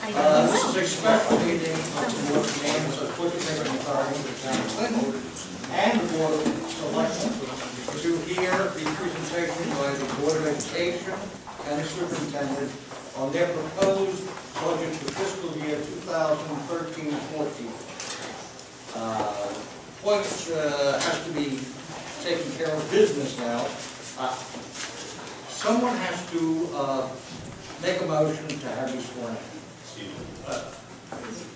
This is a special meeting of the Board of Finance of Superintendent Cross of the Town of Clinton and the Board of Selectmen to hear the presentation by the Board of Education and the Superintendent on their proposed budget for fiscal year 2013-14. Point has to be taken care of business now. Someone has to make a motion to have you sworn in.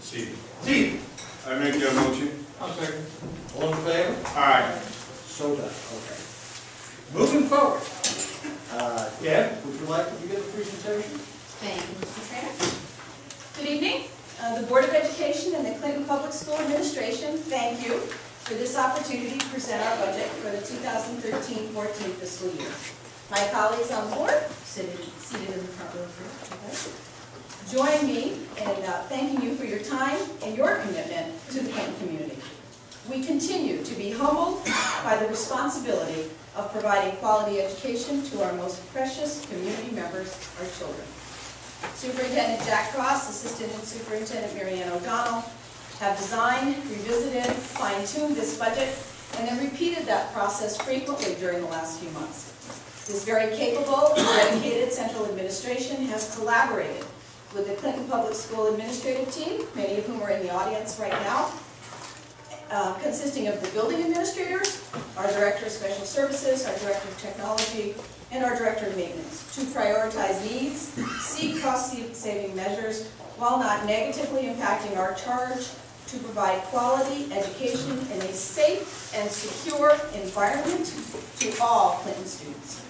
Steve. I make that motion. I'll second. All in favor? Aye. So done. Okay. Moving forward. Deb, would you like to begin the presentation? Thank you, Mr. Trainer. Good evening. The Board of Education and the Clinton Public School Administration thank you for this opportunity to present our budget for the 2013-14 fiscal year. My colleagues on board, seated in the front row here, join me in thanking you for your time and your commitment to the Clinton community. We continue to be humbled by the responsibility of providing quality education to our most precious community members, our children. Superintendent Jack Cross, Assistant Superintendent Mary Ann O'Donnell have designed, revisited, fine-tuned this budget, and then repeated that process frequently during the last few months. This very capable and dedicated central administration has collaborated with the Clinton Public School Administrative Team, many of whom are in the audience right now, consisting of the building administrators, our Director of Special Services, our Director of Technology, and our Director of Maintenance to prioritize needs, seek cost-saving measures, while not negatively impacting our charge to provide quality education in a safe and secure environment to all Clinton students.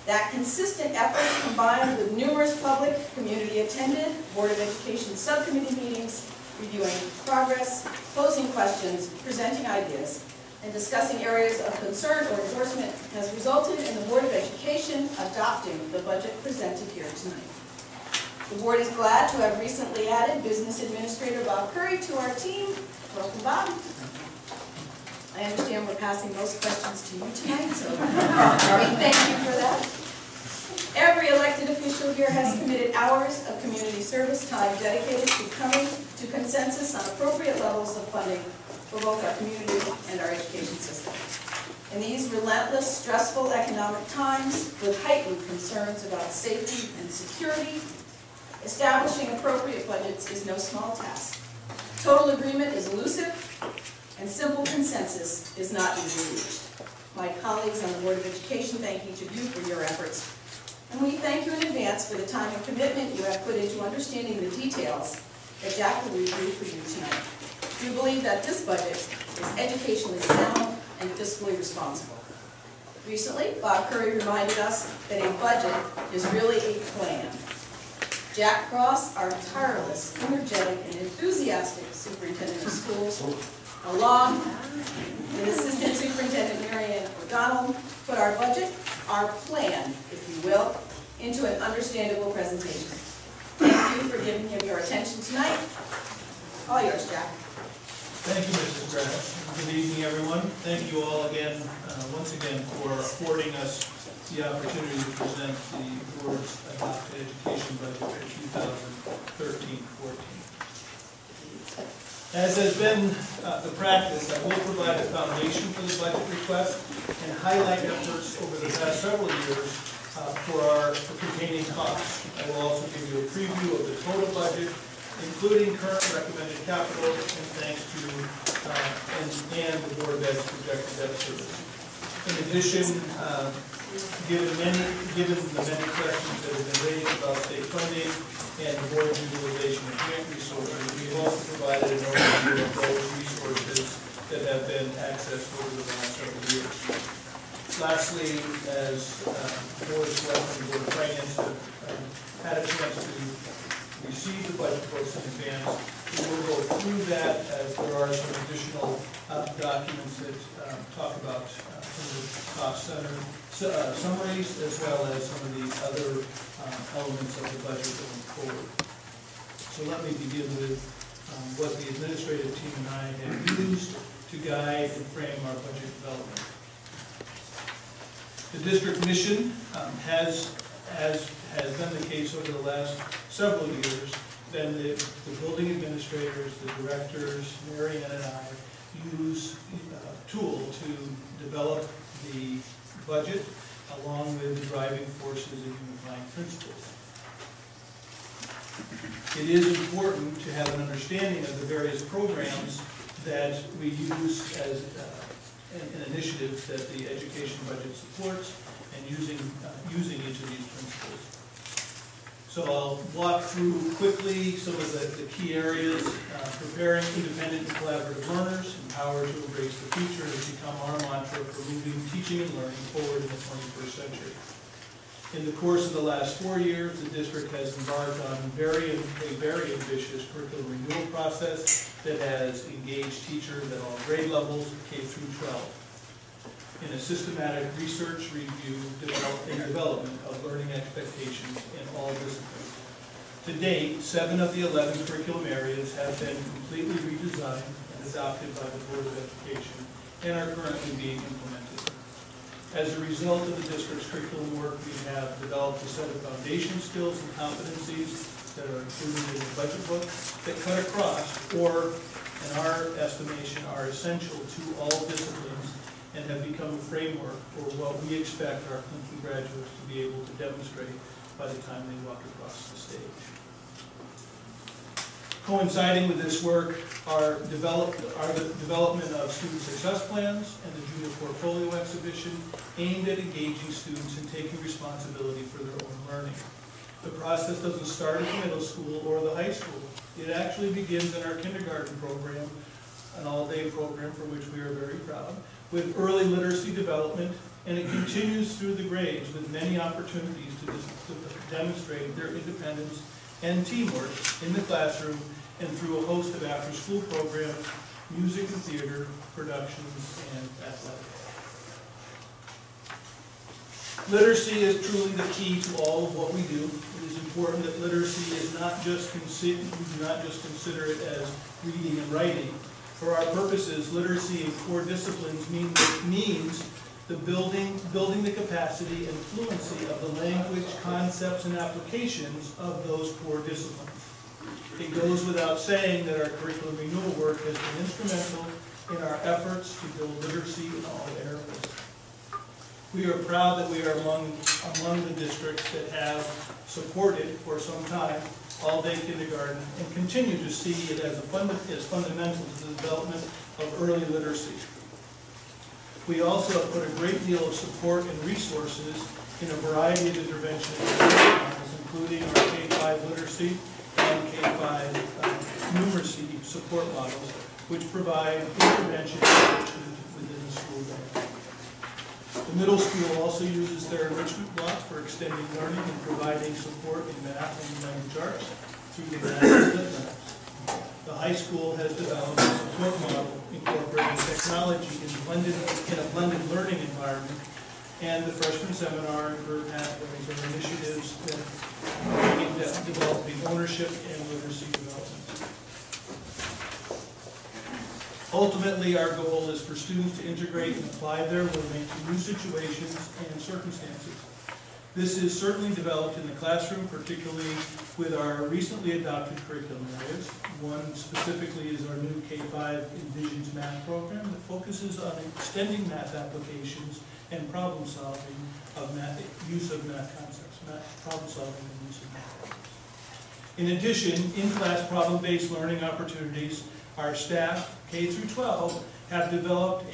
That consistent effort, combined with numerous public, community-attended, Board of Education subcommittee meetings, reviewing progress, posing questions, presenting ideas, and discussing areas of concern or endorsement, has resulted in the Board of Education adopting the budget presented here tonight. The Board is glad to have recently added Business Administrator Bob Curry to our team. Welcome, Bob. I understand we're passing most questions to you tonight, so we thank you for that. Every elected official here has committed hours of community service time dedicated to coming to consensus on appropriate levels of funding for both our community and our education system. In these relentless, stressful economic times, with heightened concerns about safety and security, establishing appropriate budgets is no small task. Total agreement is elusive, and simple consensus is not easily reached. My colleagues on the Board of Education thank each of you for your efforts, and we thank you in advance for the time and commitment you have put into understanding the details that Jack will review for you tonight. We believe that this budget is educationally sound and fiscally responsible. Recently, Bob Curry reminded us that a budget is really a plan. Jack Cross, our tireless, energetic, and enthusiastic Superintendent of Schools, along with Assistant Superintendent Mary Ann O'Donnell, put our budget, our plan, if you will, into an understandable presentation. Thank you for giving him your attention tonight. All yours, Jack. Thank you, Mrs. Graff. Good evening, everyone. Thank you all again, once again, for affording us the opportunity to present the board's adopted education budget for 2013-14. As has been the practice, I will provide a foundation for the budget request and highlight efforts over the past several years for containing costs. I will also give you a preview of the total budget, including current recommended capital, and thanks to and the Board of Ed's projected debt service. In addition, given the many questions that have been raised about state funding and the board's utilization of grant resources, we've also provided an overview of those resources that have been accessed over the last several years. Lastly, as the Board of Selectmen and Board of Finance have had a chance to receive the budget books in advance, we will go through that as there are some additional documents that talk about some of the cost center summaries, as well as some of the other elements of the budget going forward. So let me begin with what the administrative team and I have used to guide and frame our budget development. The district mission has been the case over the last several years, then the building administrators, the directors, Mary Ann and I use a tool to develop the budget along with the driving forces and unifying principles. It is important to have an understanding of the various programs that we use as and initiatives that the education budget supports, and using each of these principles. So I'll walk through quickly some of the key areas. Preparing independent and collaborative learners, empowered to embrace the future, has become our mantra for moving teaching and learning forward in the 21st century. In the course of the last 4 years, the district has embarked on a very ambitious curriculum renewal process that has engaged teachers at all grade levels, K through 12, in a systematic research, review, and development of learning expectations in all disciplines. To date, 7 of the 11 curriculum areas have been completely redesigned and adopted by the Board of Education and are currently being implemented. As a result of the district's curriculum work, we have developed a set of foundation skills and competencies that are included in the budget book that cut across, or in our estimation, are essential to all disciplines and have become a framework for what we expect our Clinton graduates to be able to demonstrate by the time they walk across the stage. Coinciding with this work are the development of student success plans and the junior portfolio exhibition aimed at engaging students in taking responsibility for their own learning. The process doesn't start at the middle school or the high school. It actually begins in our kindergarten program, an all-day program for which we are very proud, with early literacy development, and it continues through the grades with many opportunities to demonstrate their independence and teamwork in the classroom and through a host of after-school programs, music and theater, productions, and athletics. Literacy is truly the key to all of what we do. It is important that literacy is not just we do not just consider it as reading and writing. For our purposes, literacy in core disciplines means the building the capacity and fluency of the language, concepts, and applications of those core disciplines. It goes without saying that our curriculum renewal work has been instrumental in our efforts to build literacy in all areas. We are proud that we are among the districts that have supported for some time all-day kindergarten and continue to see it as fundamental to the development of early literacy. We also have put a great deal of support and resources in a variety of intervention models, including our K-5 literacy and K-5 numeracy support models, which provide intervention within the school day. The middle school also uses their enrichment blocks for extending learning and providing support in math and language arts through the math and lit labs. The high school has developed a support model incorporating technology in a blended learning environment, and the freshman seminar and career pathways are initiatives that are aimed at developing ownership and literacy development. Ultimately, our goal is for students to integrate and apply their learning to new situations and circumstances. This is certainly developed in the classroom, particularly with our recently adopted curriculum areas. One specifically is our new K-5 Envisions Math program that focuses on extending math applications and problem solving of use of math concepts, problem solving and use of math concepts. In addition, in-class problem-based learning opportunities, our staff, K through 12, have developed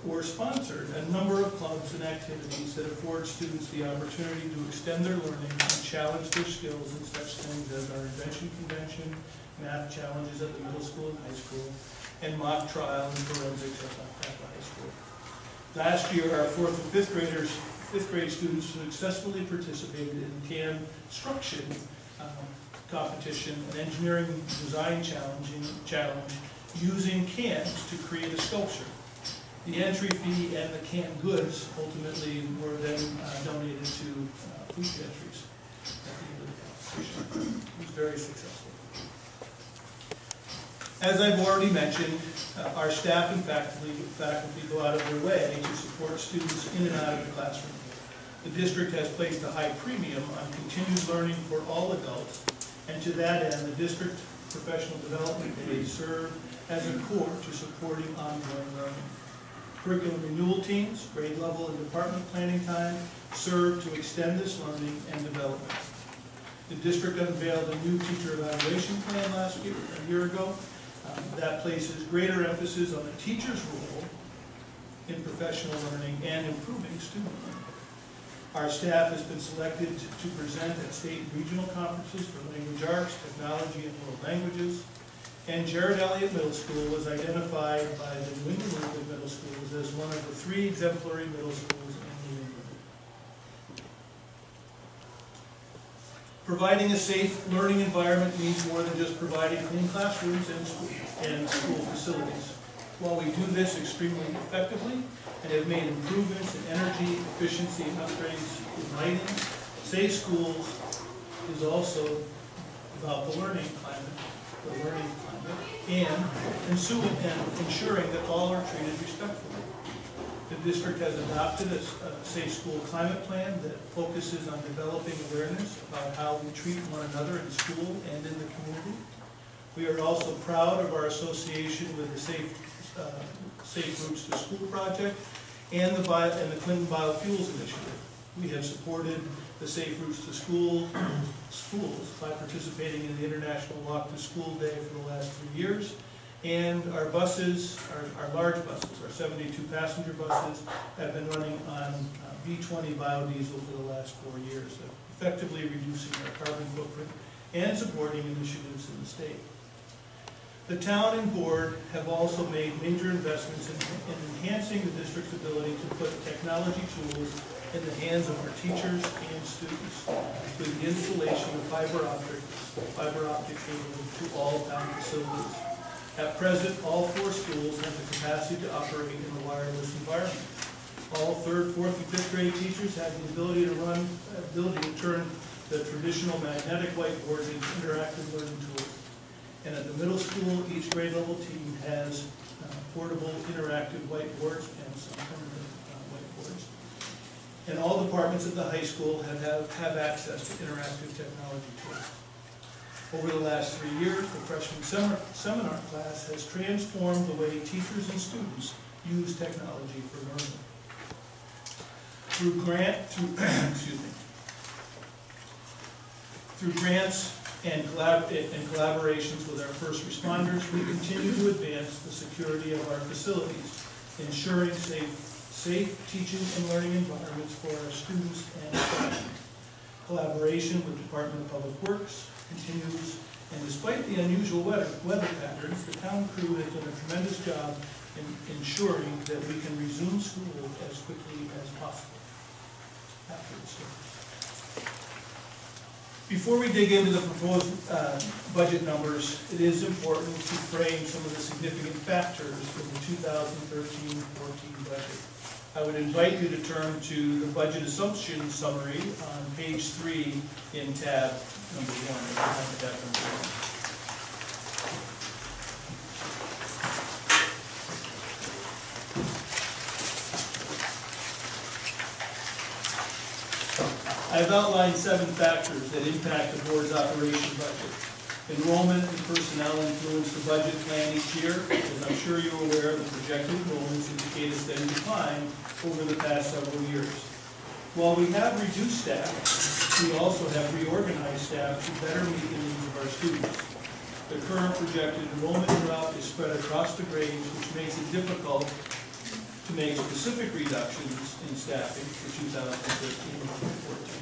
or sponsored a number of clubs and activities that afford students the opportunity to extend their learning and challenge their skills in such things as our invention convention, math challenges at the middle school and high school, and mock trial and forensics at the high school. Last year, our 4th and 5th grade students successfully participated in the construction competition, an engineering design challenge using cans to create a sculpture. The entry fee and the canned goods ultimately were then donated to food pantries at the end of the competition. It was very successful. As I've already mentioned, our staff and faculty go out of their way to support students in and out of the classroom. The district has placed a high premium on continued learning for all adults, And to that end, the district professional development days serve as a core to supporting ongoing learning. Curriculum renewal teams, grade level and department planning time serve to extend this learning and development. The district unveiled a new teacher evaluation plan a year ago. That places greater emphasis on the teacher's role in professional learning and improving student learning. Our staff has been selected to present at state and regional conferences for language arts, technology, and world languages. And Jared Elliott Middle School was identified by the New England League of Middle Schools as one of the 3 exemplary middle schools in New England. Providing a safe learning environment means more than just providing clean classrooms and school facilities. While we do this extremely effectively and have made improvements in energy, efficiency, and upgrades in lighting, safe schools is also about the learning climate, and ensuring that all are treated respectfully. The district has adopted a safe school climate plan that focuses on developing awareness about how we treat one another in school and in the community. We are also proud of our association with the Safe Routes to School project and the Clinton Biofuels Initiative. We have supported the Safe Routes to Schools by participating in the International Walk to School Day for the last 3 years. And our buses, our large buses, our 72 passenger buses, have been running on B20 biodiesel for the last 4 years, effectively reducing our carbon footprint and supporting initiatives in the state. The town and board have also made major investments in enhancing the district's ability to put technology tools in the hands of our teachers and students, with the installation of fiber optic cable to all town facilities. At present, all 4 schools have the capacity to operate in a wireless environment. All 3rd, 4th, and 5th grade teachers have the ability to turn the traditional magnetic whiteboards into interactive learning tools. And at the middle school, each grade level team has portable interactive whiteboards and some permanent whiteboards. And all departments at the high school have access to interactive technology tools. Over the last 3 years, the freshman seminar class has transformed the way teachers and students use technology for learning. Through grants and collaborations with our first responders, we continue to advance the security of our facilities, ensuring safe teaching and learning environments for our students and staff. Collaboration with the Department of Public Works continues, and despite the unusual weather patterns, the town crew has done a tremendous job in ensuring that we can resume school as quickly as possible after the storm. Before we dig into the proposed budget numbers, it is important to frame some of the significant factors in the 2013-14 budget. I would invite you to turn to the budget assumption summary on page 3 in tab number 1. I've outlined 7 factors that impact the board's operation budget. Enrollment and personnel influence the budget plan each year. As I'm sure you're aware, the projected enrollments indicate a steady decline over the past several years. While we have reduced staff, we also have reorganized staff to better meet the needs of our students. The current projected enrollment route is spread across the grades, which makes it difficult to make specific reductions in staffing for 2013-14.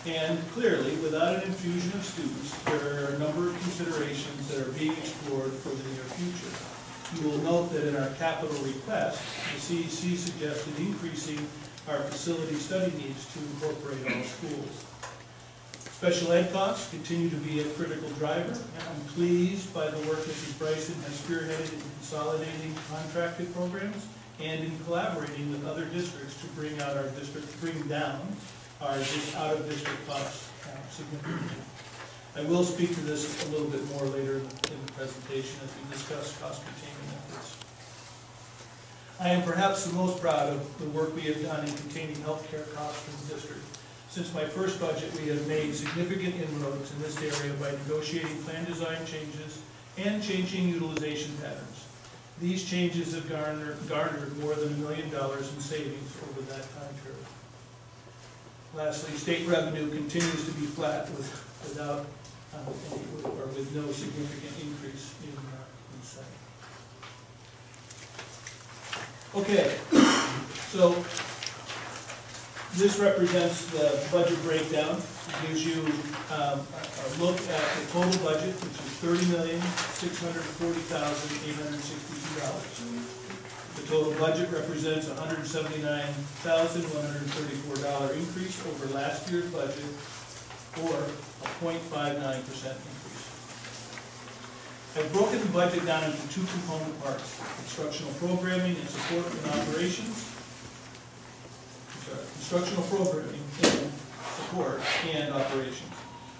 And clearly, without an infusion of students, there are a number of considerations that are being explored for the near future. You will note that in our capital request, the CEC suggested increasing our facility study needs to incorporate all schools. Special ed costs continue to be a critical driver, and I'm pleased by the work that Mrs. Bryson has spearheaded in consolidating contracted programs and in collaborating with other districts to bring down our out-of-district costs significantly. I will speak to this a little bit more later in the presentation as we discuss cost containment efforts. I am perhaps the most proud of the work we have done in containing healthcare costs for the district. Since my first budget, we have made significant inroads in this area by negotiating plan design changes and changing utilization patterns. These changes have garnered more than $1 million in savings over that time period. Lastly, state revenue continues to be flat with no significant increase in sight. Okay, so this represents the budget breakdown. It gives you a look at the total budget, which is $30,640,862. The total budget represents a $179,134 increase over last year's budget, or a 0.59% increase. I've broken the budget down into two component parts: instructional programming and support and operations. Instructional programming and support and operations.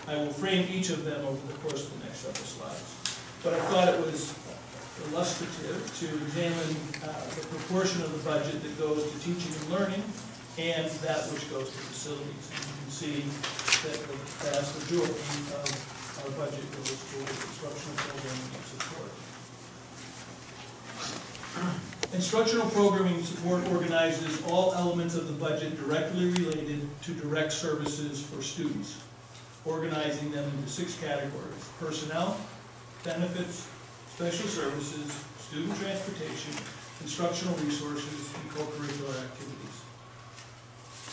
I will frame each of them over the course of the next several slides. But I thought it was illustrative to examine the proportion of the budget that goes to teaching and learning and that which goes to facilities. And you can see that the vast majority of our budget goes to instructional programming and support. Instructional programming and support organizes all elements of the budget directly related to direct services for students, organizing them into 6 categories: personnel, benefits, special services, student transportation, instructional resources, and co-curricular activities.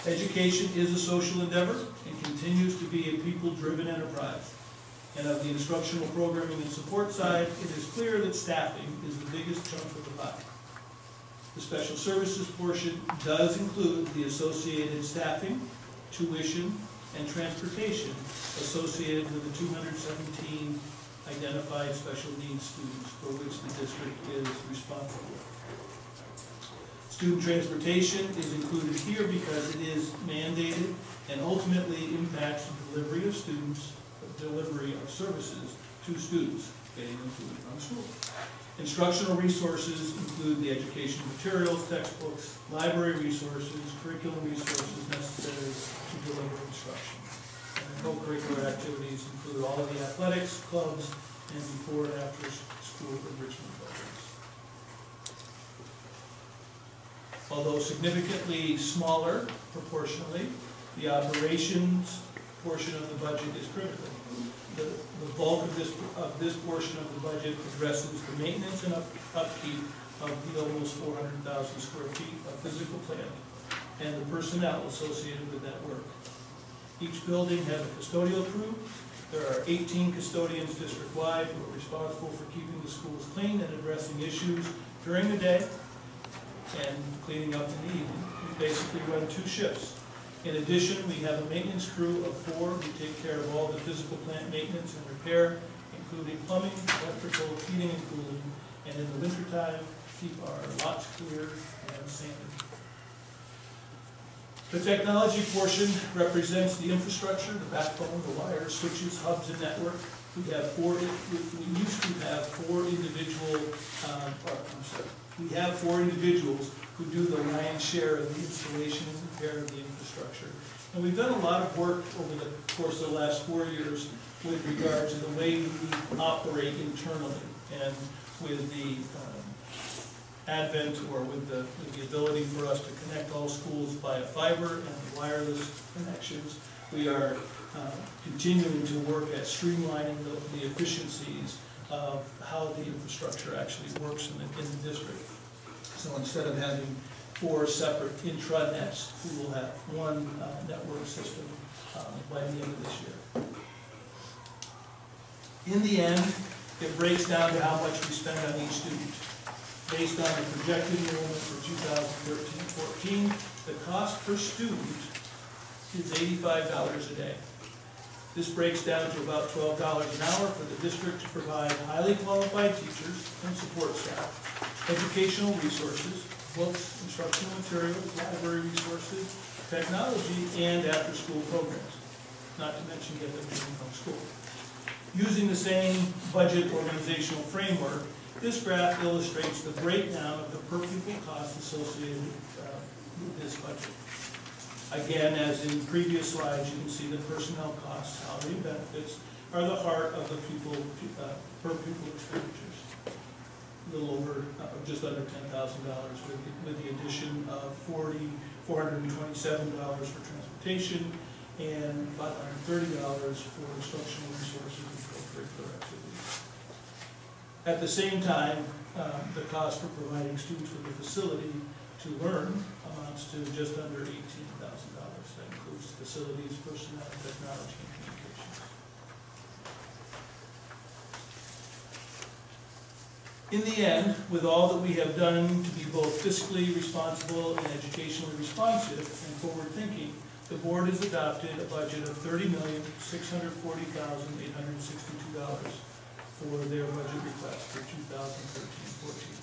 Education is a social endeavor and continues to be a people-driven enterprise. And of the instructional programming and support side, it is clear that staffing is the biggest chunk of the pie. The special services portion does include the associated staffing, tuition, and transportation associated with the 217 identified special needs students for which the district is responsible. Student transportation is included here because it is mandated and ultimately impacts the delivery of services to students, getting them to and from school. Instructional resources include the education materials, textbooks, library resources, curriculum resources necessary to deliver instruction. And co-curricular activities include all of the athletics, clubs, and before and after school enrichment programs. Although significantly smaller proportionally, the operations portion of the budget is critical. The bulk of this portion of the budget addresses the maintenance and upkeep of the almost 400,000 square feet of physical plant and the personnel associated with that work. Each building has a custodial crew. There are 18 custodians district-wide who are responsible for keeping the schools clean and addressing issues during the day and cleaning up in the evening. We basically run 2 shifts. In addition, we have a maintenance crew of 4 who take care of all the physical plant maintenance and repair, including plumbing, electrical, heating and cooling, and in the wintertime, keep our lots clear and sanded. The technology portion represents the infrastructure, the backbone, the wires, switches, hubs, and network. We used to have 4 individuals who do the lion's share of the installation and repair of the infrastructure. And we've done a lot of work over the course of the last 4 years with regard to the way we operate internally, and with the advent, or with the ability for us to connect all schools via fiber and wireless connections. We are continuing to work at streamlining the efficiencies of how the infrastructure actually works in the district. So instead of having 4 separate intranets, we will have 1 network system by the end of this year. In the end, it breaks down to how much we spend on each student. Based on the projected enrollment for 2013-14, the cost per student is $85 a day. This breaks down to about $12 an hour for the district to provide highly qualified teachers and support staff, educational resources, books, instructional materials, library resources, technology, and after-school programs, not to mention get them to and from school. Using the same budget organizational framework, this graph illustrates the breakdown of the per pupil costs associated with this budget. I Again, as in previous slides, you can see that personnel costs, salary and benefits are the heart of the per pupil expenditures. A little over, just under $10,000 with the addition of $427 for transportation and $530 for instructional resources and co-curricular activities. At the same time, the cost for providing students with a facility to learn amounts to just under $18,000. That includes facilities, personnel, technology, and communications. In the end, with all that we have done to be both fiscally responsible and educationally responsive and forward-thinking, the board has adopted a budget of $30,640,862 for their budget request for 2013-14.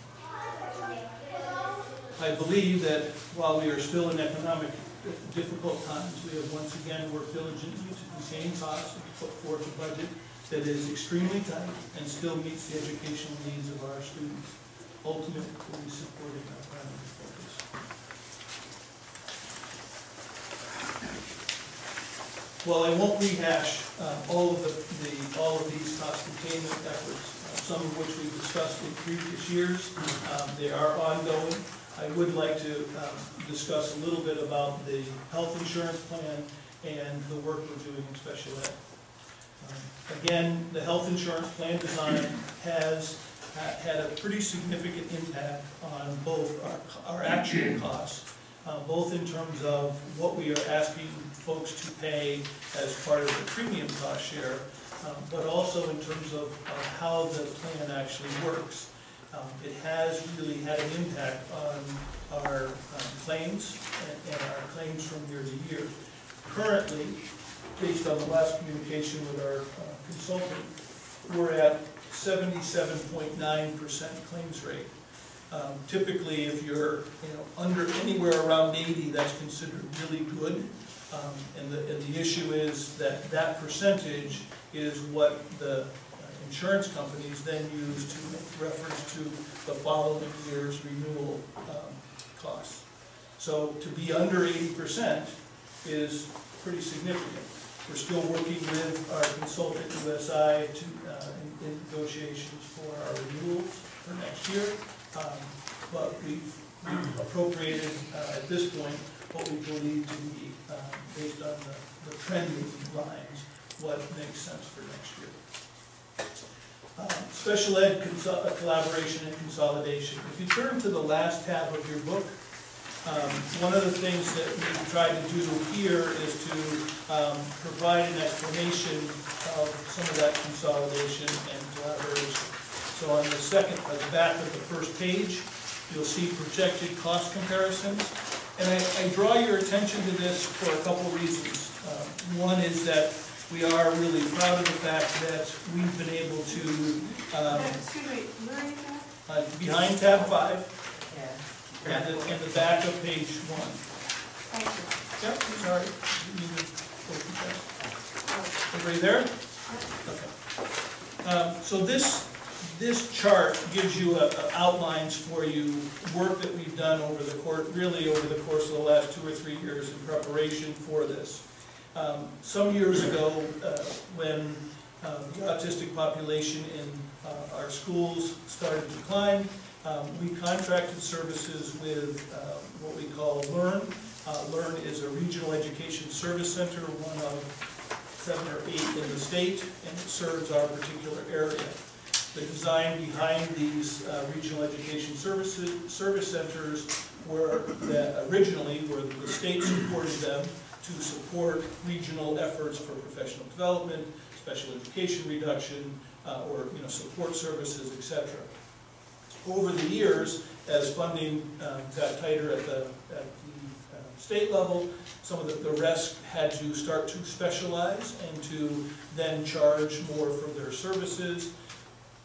I believe that while we are still in economic difficult times, we have once again worked diligently to contain costs and put forth a budget that is extremely tight and still meets the educational needs of our students, ultimately supporting our primary focus. Well, I won't rehash all of these cost containment efforts, some of which we've discussed in previous years. They are ongoing. I would like to discuss a little bit about the health insurance plan and the work we're doing in special ed. Again, the health insurance plan design has had a pretty significant impact on both our actual costs, both in terms of what we are asking folks to pay as part of the premium cost share, but also in terms of how the plan actually works. It has really had an impact on our claims and our claims from year to year. Currently, based on the last communication with our consultant, we're at 77.9% claims rate. Typically, if you're under anywhere around 80, that's considered really good. And the issue is that that percentage is what the insurance companies then use to make reference to the following year's renewal costs. So to be under 80% is pretty significant. We're still working with our consultant USI in negotiations for our renewals for next year, but we've appropriated at this point what we believe to be, based on the trending lines, what makes sense for next year. Special ed collaboration and consolidation. If you turn to the last tab of your book, one of the things that we try to do here is to provide an explanation of some of that consolidation and collaboration. So on the back of the first page, you'll see projected cost comparisons. And I draw your attention to this for a couple reasons. One is that we are really proud of the fact that we've been able to, excuse me, where are you at? behind tab 5, and the back of page 1. Thank you. Yep, sorry. Everybody there? Okay. So this chart gives you outlines for you work that we've done over the course of the last 2 or 3 years in preparation for this. Some years ago, when the autistic population in our schools started to decline, we contracted services with what we call LEARN. LEARN is a regional education service center, one of 7 or 8 in the state, and it serves our particular area. The design behind these regional education service centers were that originally where the state supported them to support regional efforts for professional development, special education reduction, or support services, etc. Over the years, as funding got tighter at the state level, some of the rest had to start to specialize and to then charge more for their services.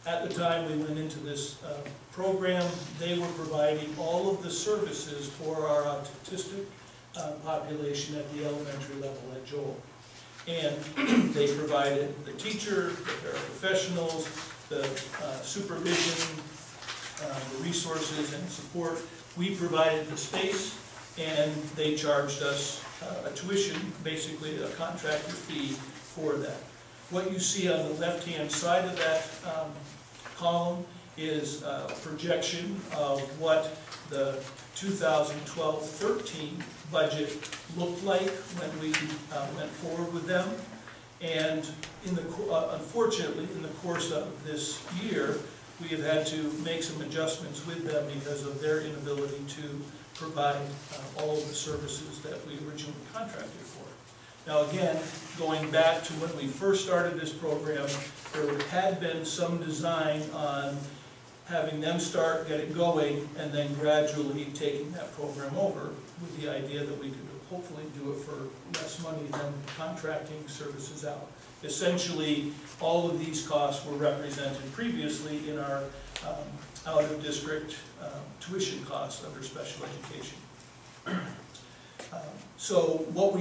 At the time we went into this program, they were providing all of the services for our autistic population at the elementary level at Joel. And they provided the teacher, the paraprofessionals, the supervision, the resources and support. We provided the space, and they charged us a tuition, basically a contractor fee for that. What you see on the left-hand side of that column is a projection of what the 2012-13 budget looked like when we went forward with them. And unfortunately, in the course of this year, we have had to make some adjustments with them because of their inability to provide all of the services that we originally contracted for. Now again, going back to when we first started this program, there had been some design on having them get it going, and then gradually taking that program over with the idea that we could hopefully do it for less money than contracting services out. Essentially, all of these costs were represented previously in our out-of-district tuition costs under special education. So what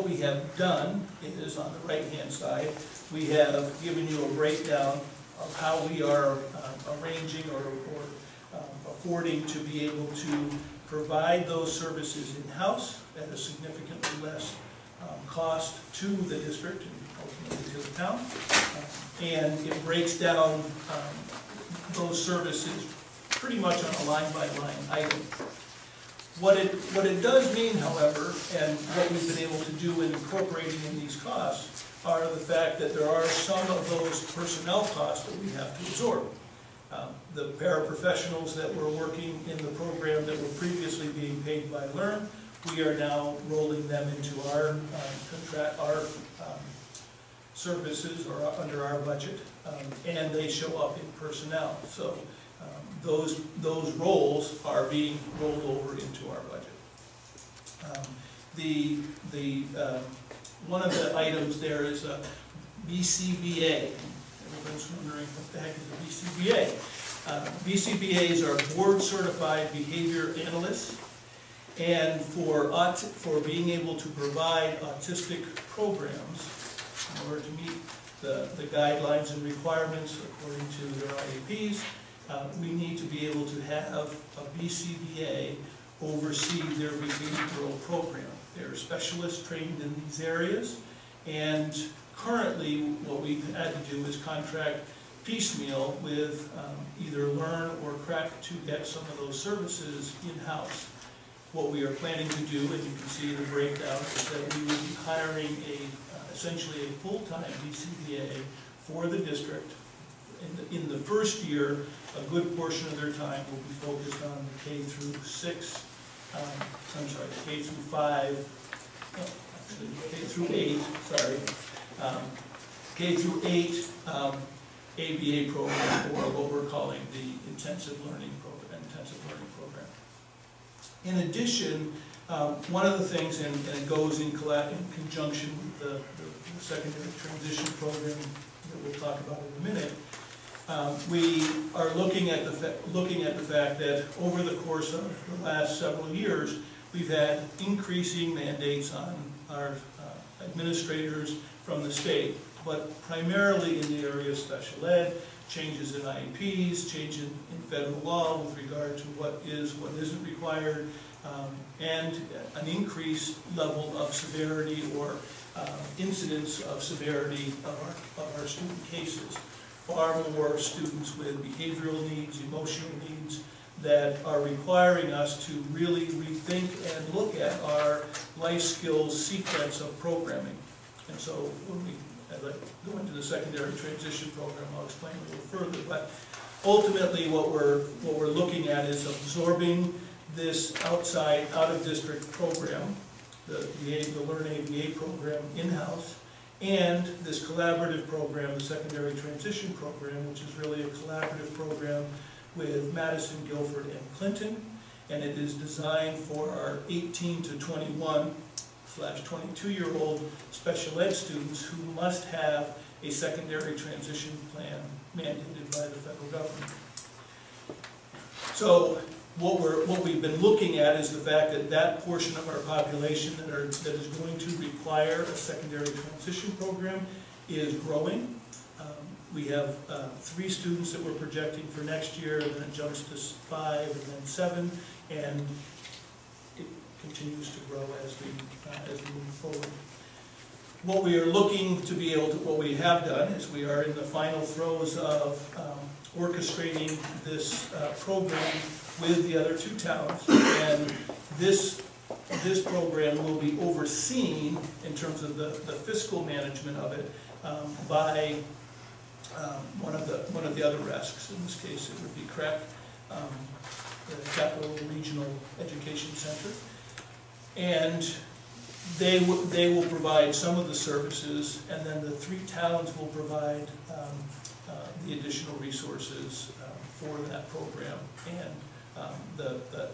we have done is, on the right-hand side, we have given you a breakdown of how we are arranging or affording to be able to provide those services in-house at a significantly less cost to the district and ultimately to the town. And it breaks down those services pretty much on a line-by-line item. What it does mean, however, and what we've been able to do in incorporating in these costs, are the fact that there are some of those personnel costs that we have to absorb. The paraprofessionals that were working in the program that were previously being paid by Learn, we are now rolling them into our services or under our budget, and they show up in personnel. So those roles are being rolled over into our budget. One of the items there is a BCBA. Everyone's wondering what the heck is a BCBA. BCBAs are board certified behavior analysts, and for being able to provide autistic programs in order to meet the guidelines and requirements according to their IEPs, we need to be able to have a BCBA oversee their behavioral program. They're specialists trained in these areas, and currently what we've had to do is contract piecemeal with either Learn or Crack to get some of those services in-house. What we are planning to do, and you can see the breakdown, is that we will be hiring essentially a full-time BCBA for the district. In the first year, a good portion of their time will be focused on the K through 6, K through 5, actually K through 8, K through 8 ABA program, or what we're calling the intensive learning program. In addition, one of the things, and it goes in conjunction with the secondary transition program that we'll talk about in a minute, we are looking at the fact that over the course of the last several years, we've had increasing mandates on our administrators from the state, but primarily in the area of special ed, changes in IEPs, change in federal law with regard to what is, what isn't required, and an increased level of severity or incidence of severity of our student cases. Far more students with behavioral needs, emotional needs, that are requiring us to really rethink and look at our life skills sequence of programming. And so when as I go into the secondary transition program, I'll explain a little further. But ultimately, what we're looking at is absorbing this out-of-district program, the Learn ABA program in-house, and this collaborative program, the secondary transition program, which is really a collaborative program with Madison, Guilford, and Clinton, and it is designed for our 18 to 21/22-year-old special ed students who must have a secondary transition plan mandated by the federal government. So what we've been looking at is the fact that that portion of our population that is going to require a secondary transition program is growing. We have 3 students that we're projecting for next year, and then it jumps to 5 and then 7. And continues to grow as we move forward. What we are looking to be able to, what we have done is we are in the final throes of orchestrating this program with the other two towns, and this program will be overseen in terms of the fiscal management of it by one of the other RESCs. In this case, it would be CREC, the Capital Regional Education Center, and they will provide some of the services, and then the three towns will provide the additional resources for that program, and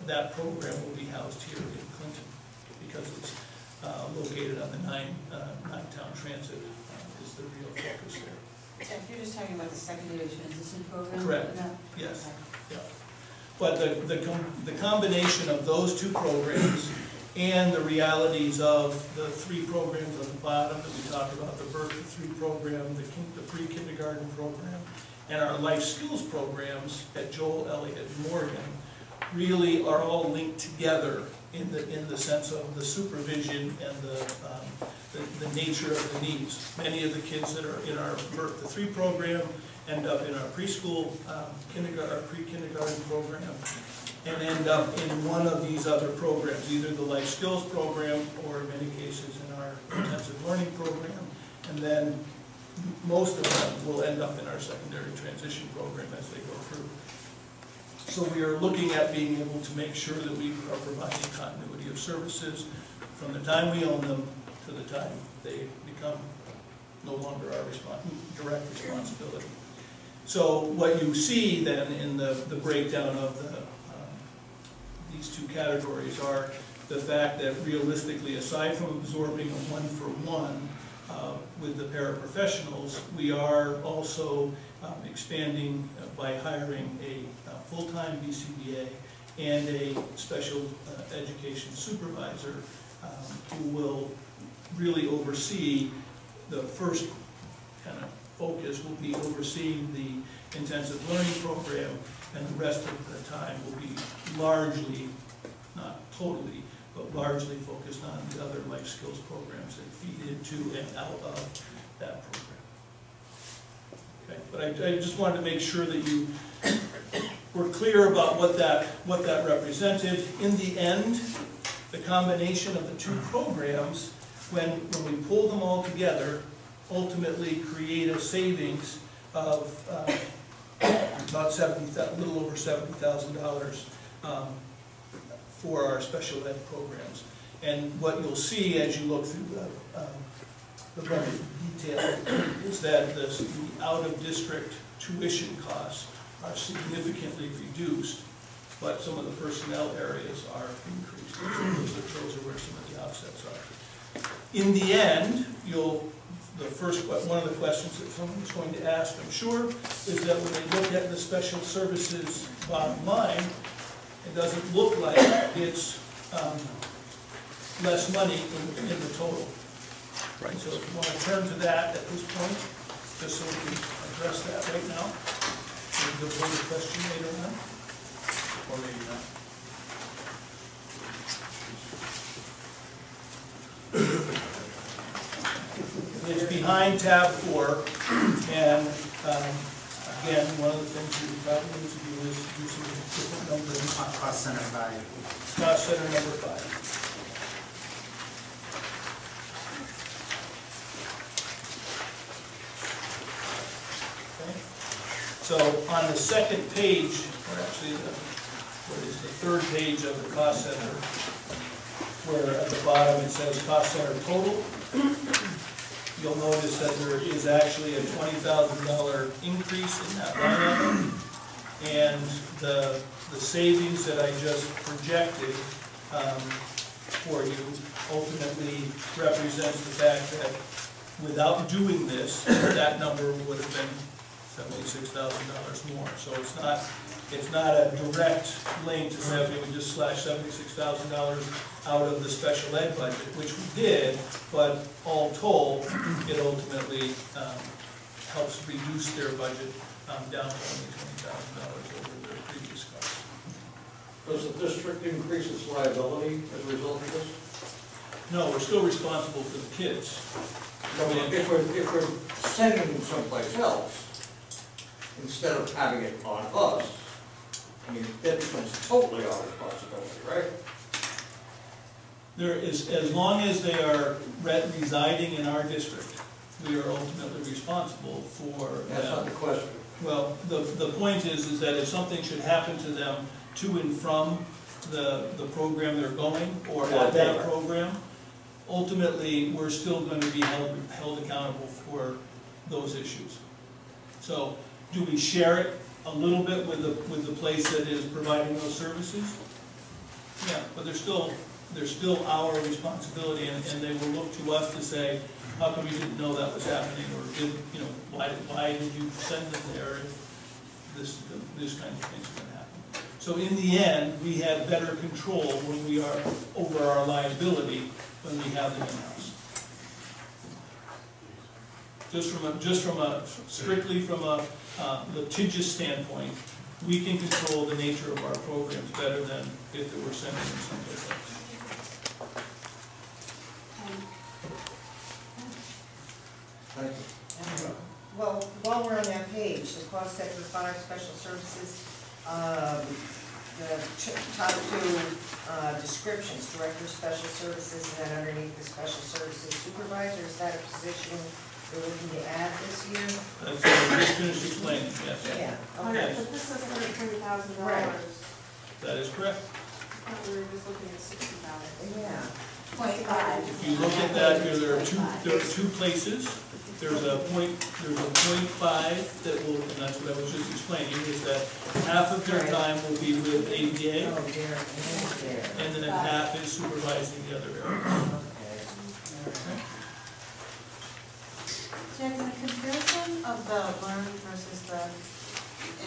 that program will be housed here in Clinton because it's located on the nine-town transit is the real focus there. So if you're just talking about the secondary transition program? Correct. No? Yes. Okay. Yeah. But the combination of those two programs and the realities of the three programs on the bottom that we talked about, the Birth to Three program, the pre-kindergarten program, and our life skills programs at Joel, Elliott, and Morgan, really are all linked together in the sense of the supervision and the nature of the needs. Many of the kids that are in our Birth to Three program end up in our preschool, pre-kindergarten program, and end up in one of these other programs, either the life skills program or in many cases in our intensive learning program, and then most of them will end up in our secondary transition program as they go through. So we are looking at being able to make sure that we are providing continuity of services from the time we own them to the time they become no longer our direct responsibility. So what you see then in the breakdown of these two categories are the fact that realistically, aside from absorbing a one-for-one with the paraprofessionals, we are also expanding by hiring a full-time BCBA and a special education supervisor who will really oversee the first kind of focus will be overseeing the intensive learning program, and the rest of the time will be largely, not totally, but largely focused on the other life skills programs that feed into and out of that program. Okay, but I just wanted to make sure that you were clear about what that represented. In the end, the combination of the two programs, when we pull them all together, ultimately create a savings of about a little over $70,000 for our special ed programs. And what you'll see as you look through the budget detail is that the out-of-district tuition costs are significantly reduced, but some of the personnel areas are increased. Those are where some of the offsets are. In the end, one of the questions that someone's going to ask, I'm sure, is that when they look at the special services bottom line, it doesn't look like it's less money in the total. Right. So if you want to turn to that at this point, just so we can address that right now. Maybe there'll be a question later on, or maybe not. It's behind tab 4, and again, one of the things we probably need to do is do some different numbers. Cost center 5. Cost center number 5. Okay. So on the second page, or actually the third page of the cost center, where at the bottom it says cost center total, you'll notice that there is actually a $20,000 increase in that line item, and the savings that I just projected for you ultimately represents the fact that without doing this, that number would have been $76,000 more. So it's not a direct link to say we would just slash $76,000 out of the special ed budget, which we did, but all told, it ultimately helps reduce their budget down to only $20,000 over their previous cost. Does the district increase its liability as a result of this? No, we're still responsible for the kids. No, but if we're sending them someplace else, instead of having it on us, I mean, that becomes totally our responsibility, right? There is, as long as they are residing in our district, we are ultimately responsible for That's not them. the question. Well, the point is that if something should happen to them to and from the program they're going, or at that program, ultimately, we're still going to be held accountable for those issues. So, do we share it a little bit with the place that is providing those services? Yeah, but they're still our responsibility, and they will look to us to say, how come you didn't know that was happening, or why did you send them there if this kind of thing's going to happen? So in the end, we have better control when we are over our liability when we have them in-house. Strictly from a litigious standpoint, we can control the nature of our programs better than if it were sending them someplace else. Thank you. Well, while we're on that page, the cost center 5 special services, the top two descriptions, director of special services, and then underneath the special services supervisor, is that a position we're looking to add this year? That's what I just finished explaining, yes. Yeah, Okay. okay. But this is $120,000. Right. That is correct. I thought we were just looking at 60,000. Yeah. 0.5. If you look at that, there are two places. There's a point 5 that will, and that's what I was just explaining, is that half of their time will be with ABA, Oh, there. and then half is supervising the other area. Okay. Jack, in the comparison of the learn versus the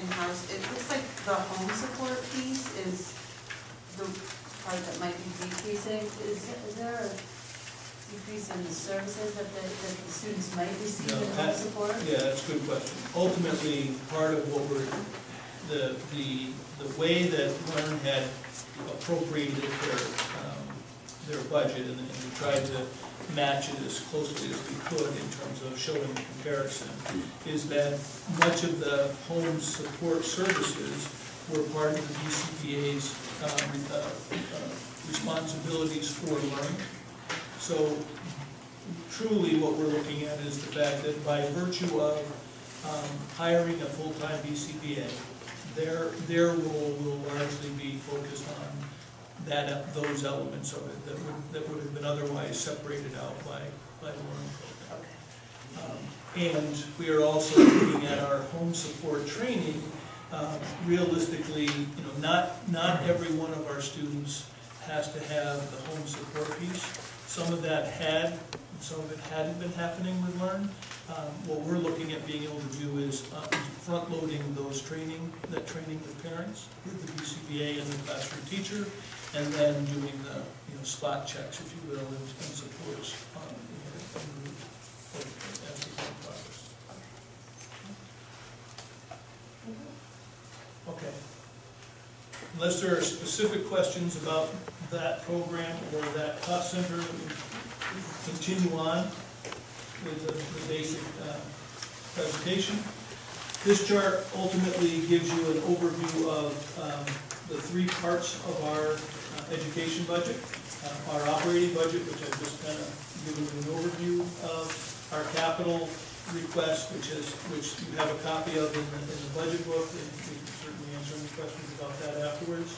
in-house, it looks like the home support piece is the part that might be decreasing. Is there a decrease in the services that the students might receive in home support? Yeah, that's a good question. Ultimately, part of what we're, the way that Learn had appropriated their budget, and we tried to match it as closely as we could in terms of showing the comparison, is that much of the home support services were part of the BCPA's responsibilities for Learn. So truly what we're looking at is the fact that by virtue of hiring a full-time BCPA, their role will largely be focused on those elements of it that would have been otherwise separated out by the Learn program. And we are also looking at our home support training. Realistically, not every one of our students has to have the home support piece. Some of that had, some of it hadn't been happening with Learn. What we're looking at being able to do is front-loading that training with parents, with the BCBA and the classroom teacher, and then doing the spot checks, if you will, and supports as we go in progress. Okay. Unless there are specific questions about that program or that cost center, we continue on with the basic presentation. This chart ultimately gives you an overview of the three parts of our education budget. Our operating budget, which I've just kind of given you an overview of, our capital request, which you have a copy of in the budget book, and we can certainly answer any questions about that afterwards.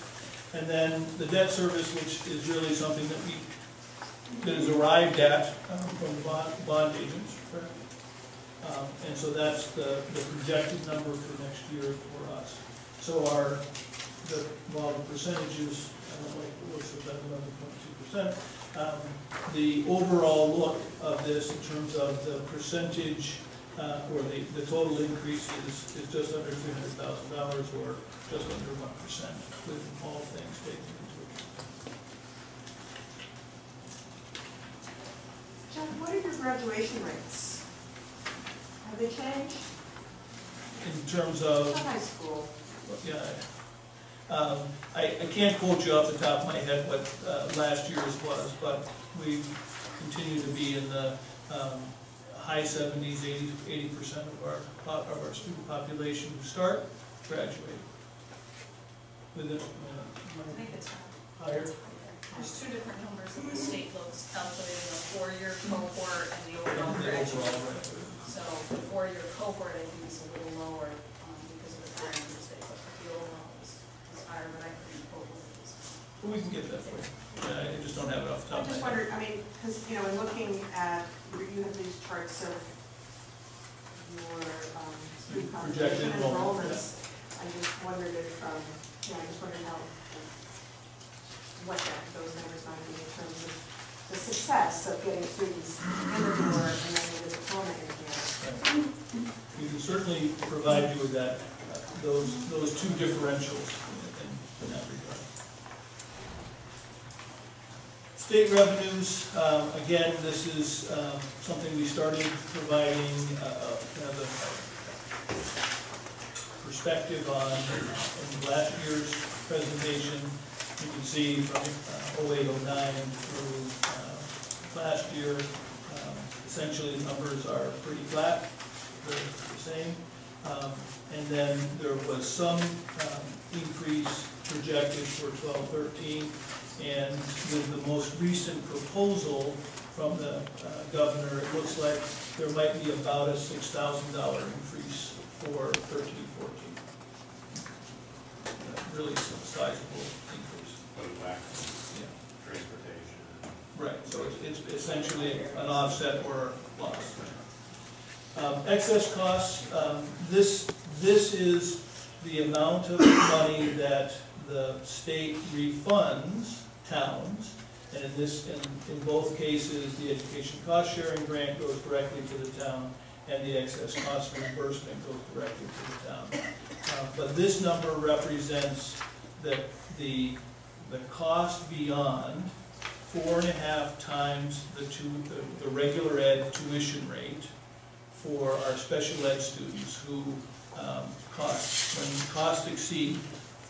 And then the debt service, which is really something that is arrived at from the bond agents, correct? And so that's the projected number for next year for us. So while the percentages, I don't like the looks of that 11.2%, the overall look of this in terms of the percentage or the total increase is just under $300,000 or just under 1% with all things taken into account. John, what are your graduation rates? Have they changed? In terms of, High school. yeah, I can't quote you off the top of my head what last year's was, but we continue to be in the high 70s, 80% of our student population who start graduate. Within, I think it's higher. There's two different numbers that the state looks calculating, the four-year cohort and the overall The graduate. overall rate. So the four-year cohort, I think, is a little lower because of the time in the state, but the overall is higher, but I couldn't quote what it is. But we can get that for you. I just don't have it off the I top of just my head. wondered, I mean, because, you know, in looking at, you have these charts of your student Projected population enrollment, enrollments. I just wondered if, I just wondered how, what those numbers might be in terms of the success of getting students in the door and then with a diploma in hand. We can certainly provide you with that, those two differentials in that regard. State revenues, again, this is something we started providing kind of a perspective on in last year's presentation. You can see from 08-09 through last year, essentially the numbers are pretty flat, they're the same. And then there was some increase projected for 12-13, and with the most recent proposal from the governor, it looks like there might be about a $6,000 increase for 13-14. Really some sizable increase. Yeah. Transportation. Right, so it's essentially an offset or a loss. Excess costs, this is the amount of money that the state refunds towns, and in both cases, the education cost sharing grant goes directly to the town, and the excess cost reimbursement goes directly to the town. But this number represents that the cost beyond 4.5 times the regular ed tuition rate for our special ed students who when costs exceed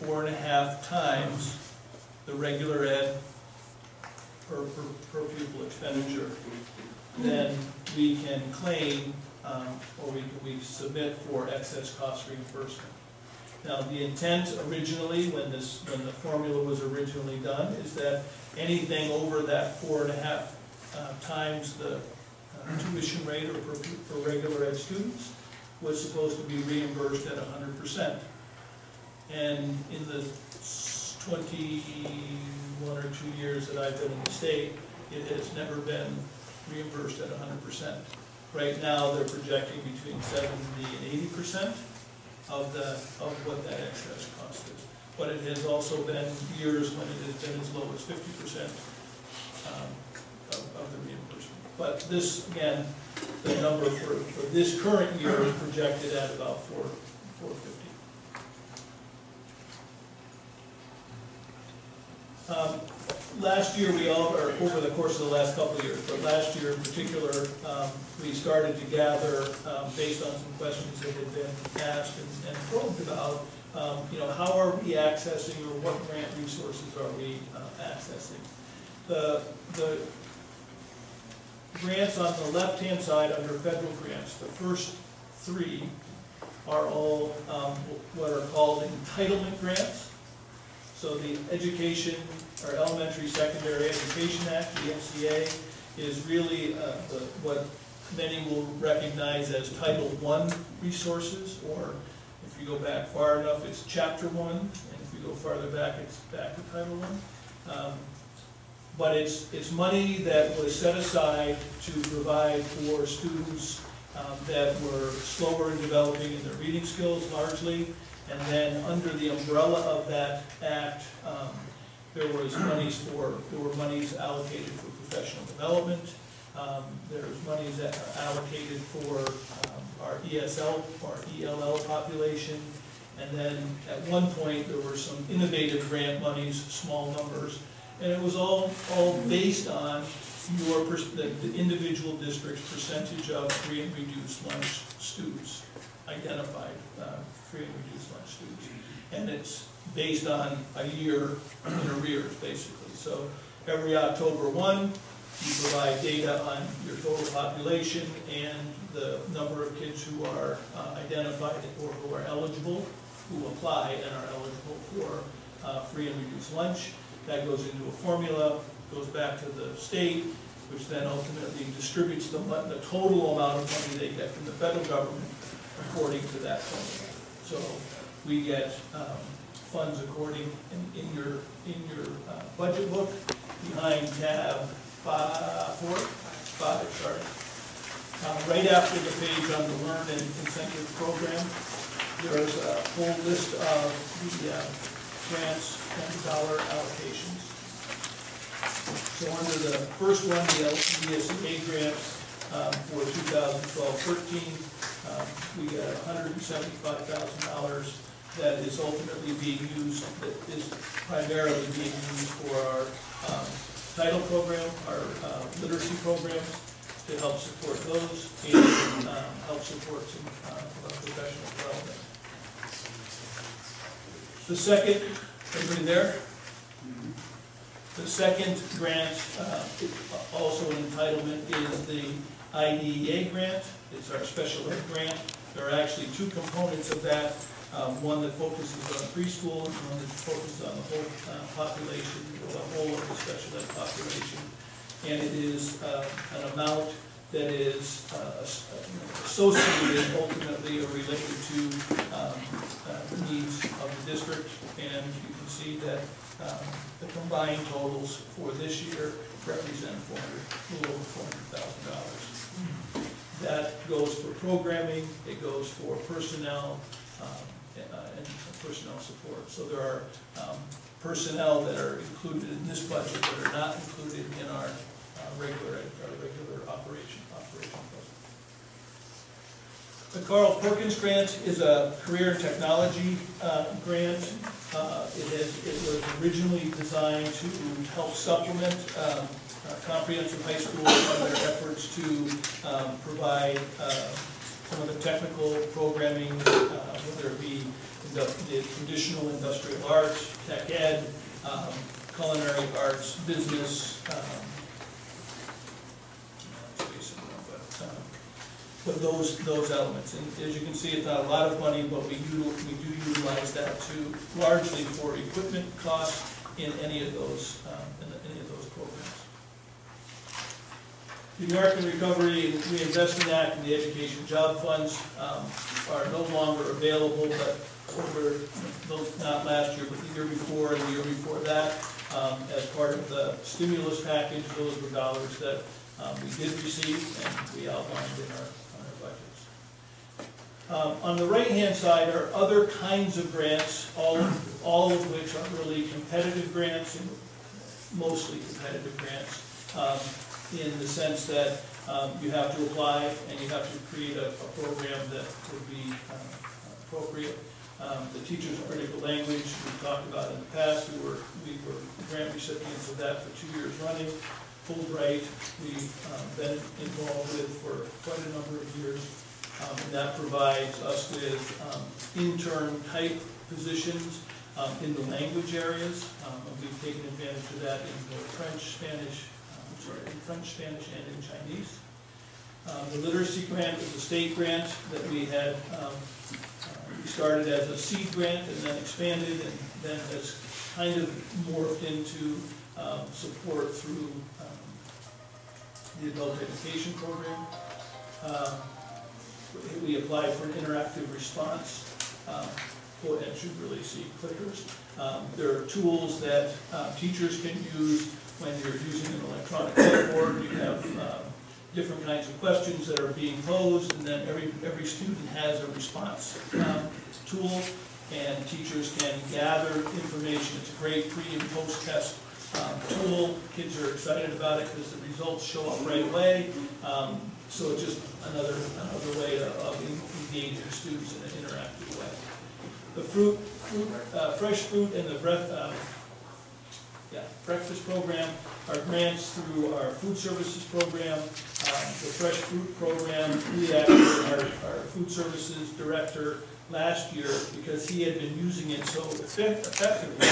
4.5 times the regular ed per pupil expenditure, then we can claim or we submit for excess cost reimbursement. Now, the intent originally, when the formula was originally done, is that anything over that 4.5 times the tuition rate or for regular ed students was supposed to be reimbursed at 100%. And in the 21 or 2 years that I've been in the state, it has never been reimbursed at 100%. Right now, they're projecting between 70 and 80% of what that excess cost is. But it has also been years when it has been as low as 50% of the reimbursement. But this, again, the number for this current year is projected at about $450. Last year, or over the course of the last couple of years, but last year in particular, we started to gather, based on some questions that had been asked and probed about, how are we accessing, or what grant resources are we accessing? The grants on the left-hand side under federal grants, the first 3 are all what are called entitlement grants. So the Education, or Elementary Secondary Education Act, the ESEA, is really what many will recognize as Title I resources, or if you go back far enough, it's Chapter 1, and if you go farther back, it's back to Title I. But it's money that was set aside to provide for students that were slower in developing in their reading skills largely, and then under the umbrella of that act, there were monies allocated for professional development. There's monies that are allocated for our ESL or ELL population, and then at one point there were some innovative grant monies, small numbers, And it was all based on the individual district's percentage of free and reduced lunch students, identified free and reduced lunch students. And it's based on a year in arrears, basically. So every October 1, you provide data on your total population and the number of kids who are identified or who are eligible, who apply and are eligible for free and reduced lunch. That goes into a formula, goes back to the state, which then ultimately distributes the total amount of money they get from the federal government according to that formula. So we get funds according in your budget book behind tab 5, sorry. Right after the page on the Learn and Incentive Program, there's a full list of the grants and dollar allocations. So under the first one, the LCSA grant for 2012-13, we got $175,000 that is ultimately being used, that is primarily being used for our title program, our literacy programs, to help support those and help support some professional development. The second, everybody there? The second grant, also an entitlement, is the IDEA grant. It's our special ed grant. There are actually two components of that. One that focuses on preschool and one that focuses on the whole population, or the whole of the special ed population. And it is an amount that is associated ultimately or related to the needs of the district. And you can see that the combined totals for this year represent a little over $400,000. That goes for programming, it goes for personnel, and personnel support. So there are personnel that are included in this budget that are not included in our regular operation budget. The Carl Perkins grant is a career and technology grant. It was originally designed to help supplement comprehensive high school in their efforts to provide some of the technical programming, whether it be the traditional industrial arts, tech ed, culinary arts, business, but those elements. And as you can see, it's not a lot of money, but we do utilize that to largely for equipment costs in any of those programs. The American Recovery and Reinvestment Act and the Education Job Funds are no longer available, but over, not last year, but the year before and the year before that, as part of the stimulus package, those were dollars that we did receive and we outlined in our budgets. On the right-hand side are other kinds of grants, all of which are really competitive grants, and mostly competitive grants. In the sense that you have to apply and you have to create a program that would be appropriate. The teachers of critical language we've talked about in the past, we were grant recipients of that for 2 years running. Fulbright we've been involved with for quite a number of years, and that provides us with intern type positions in the language areas. We've taken advantage of that in both French, Spanish, and in Chinese. The literacy grant is a state grant that we had we started as a seed grant and then expanded and then has kind of morphed into support through the adult education program. We applied for an interactive response. Ed should really see clickers. There are tools that teachers can use when you're using an electronic whiteboard. You have different kinds of questions that are being posed, and then every student has a response tool, and teachers can gather information. It's a great pre- and post-test tool. Kids are excited about it because the results show up right away. So it's just another way of engaging students in an interactive way. The fresh fruit and the breakfast program, our grants through our food services program, the fresh fruit program. We actually, our food services director last year, because he had been using it so effectively,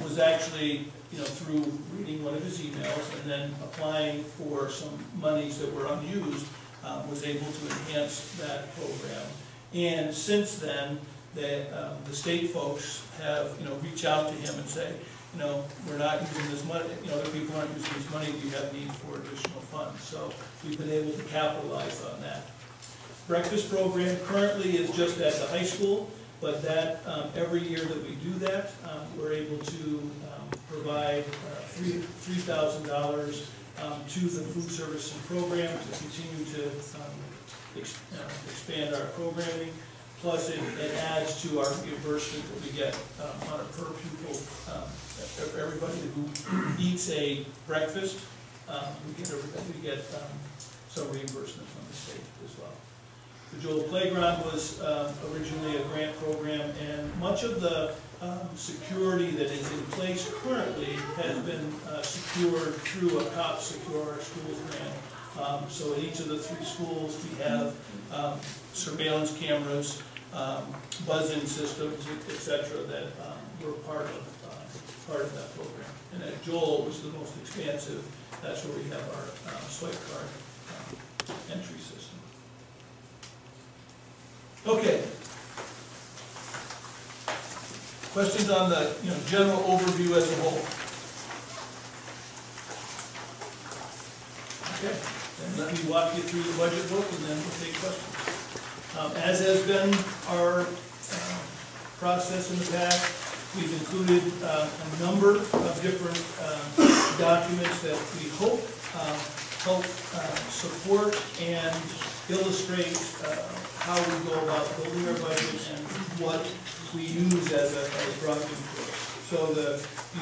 was actually, through reading one of his emails and then applying for some monies that were unused, was able to enhance that program. And since then, the state folks have, reached out to him and say, we're not using this money, other people aren't using this money, we have need for additional funds. So we've been able to capitalize on that. Breakfast program currently is just at the high school, but that every year that we do that, we're able to provide $3,000 to the food service and program to continue to expand our programming. Plus, it adds to our reimbursement that we get on a per pupil. Everybody who eats a breakfast, we get some reimbursement from the state as well. The Joel Playground was originally a grant program, and much of the security that is in place currently has been secured through a COP Secure Our Schools grant. So at each of the 3 schools, we have surveillance cameras, buzz-in systems, etc., that were part of that program. And at Joel was the most expansive. That's where we have our swipe card entry system. Okay. Questions on the general overview as a whole? Okay. Then let me walk you through the budget book and then we'll take questions. As has been our process in the past, we've included a number of different documents that we hope help support and illustrate how we go about building our budget and what we use as a driving force. So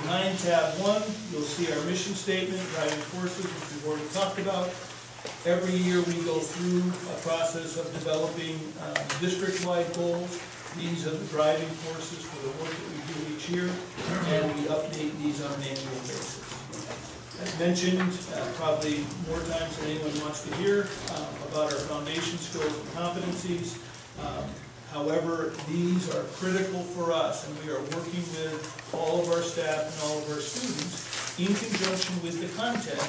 behind tab 1, you'll see our mission statement, driving forces, which we've already talked about. Every year we go through a process of developing district-wide goals. These are the driving forces for the work that we do each year, and we update these on an annual basis. As mentioned, probably more times than anyone wants to hear about our foundation skills and competencies. However, these are critical for us, and we are working with all of our staff and all of our students in conjunction with the content.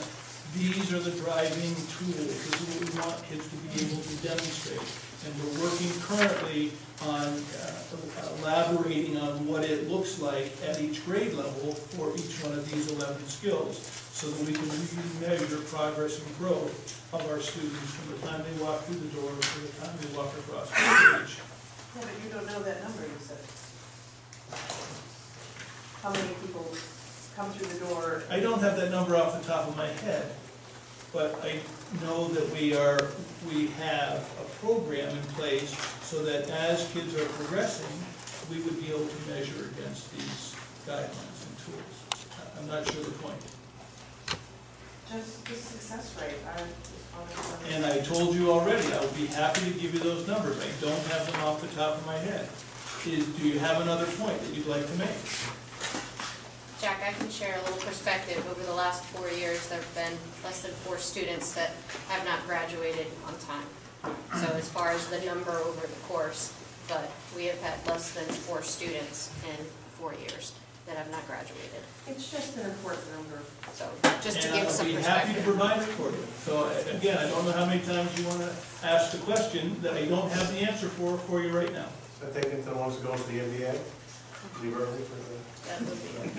These are the driving tools. This is what we want kids to be able to demonstrate. And we're working currently on elaborating on what it looks like at each grade level for each one of these 11 skills, so that we can really measure progress and growth of our students from the time they walk through the door to the time they walk across the stage. Yeah, but you don't know that number, you said. How many people come through the door? I don't have that number off the top of my head, but I know that we have a program in place so that as kids are progressing, we would be able to measure against these guidelines and tools. I'm not sure the point. Just the success rate. And I told you already, I will be happy to give you those numbers. I don't have them off the top of my head. Do you have another point that you'd like to make? Jack, I can share a little perspective. Over the last 4 years, there have been less than 4 students that have not graduated on time. So as far as the number over the course, but we have had less than 4 students in 4 years that have not graduated. It's just an important number. So just to give some And I'll be perspective. happy to provide it for you. So again, I don't know how many times you want to ask the question that I don't have the answer for you right now. I think if someone wants to go to the NBA, leave early for the... That would be it.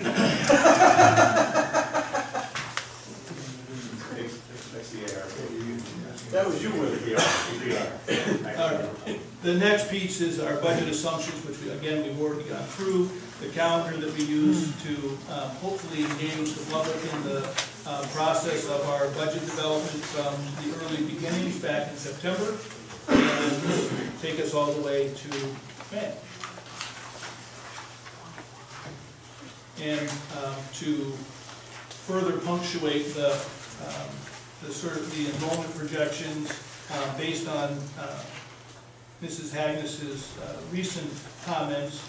That was you with the PR. All right. The next piece is our budget assumptions, which again, we've already gone through. The calendar that we use to hopefully engage the public in the process of our budget development from the early beginnings back in September, and take us all the way to May. And to further punctuate the enrollment projections based on Mrs. Hagnus's recent comments,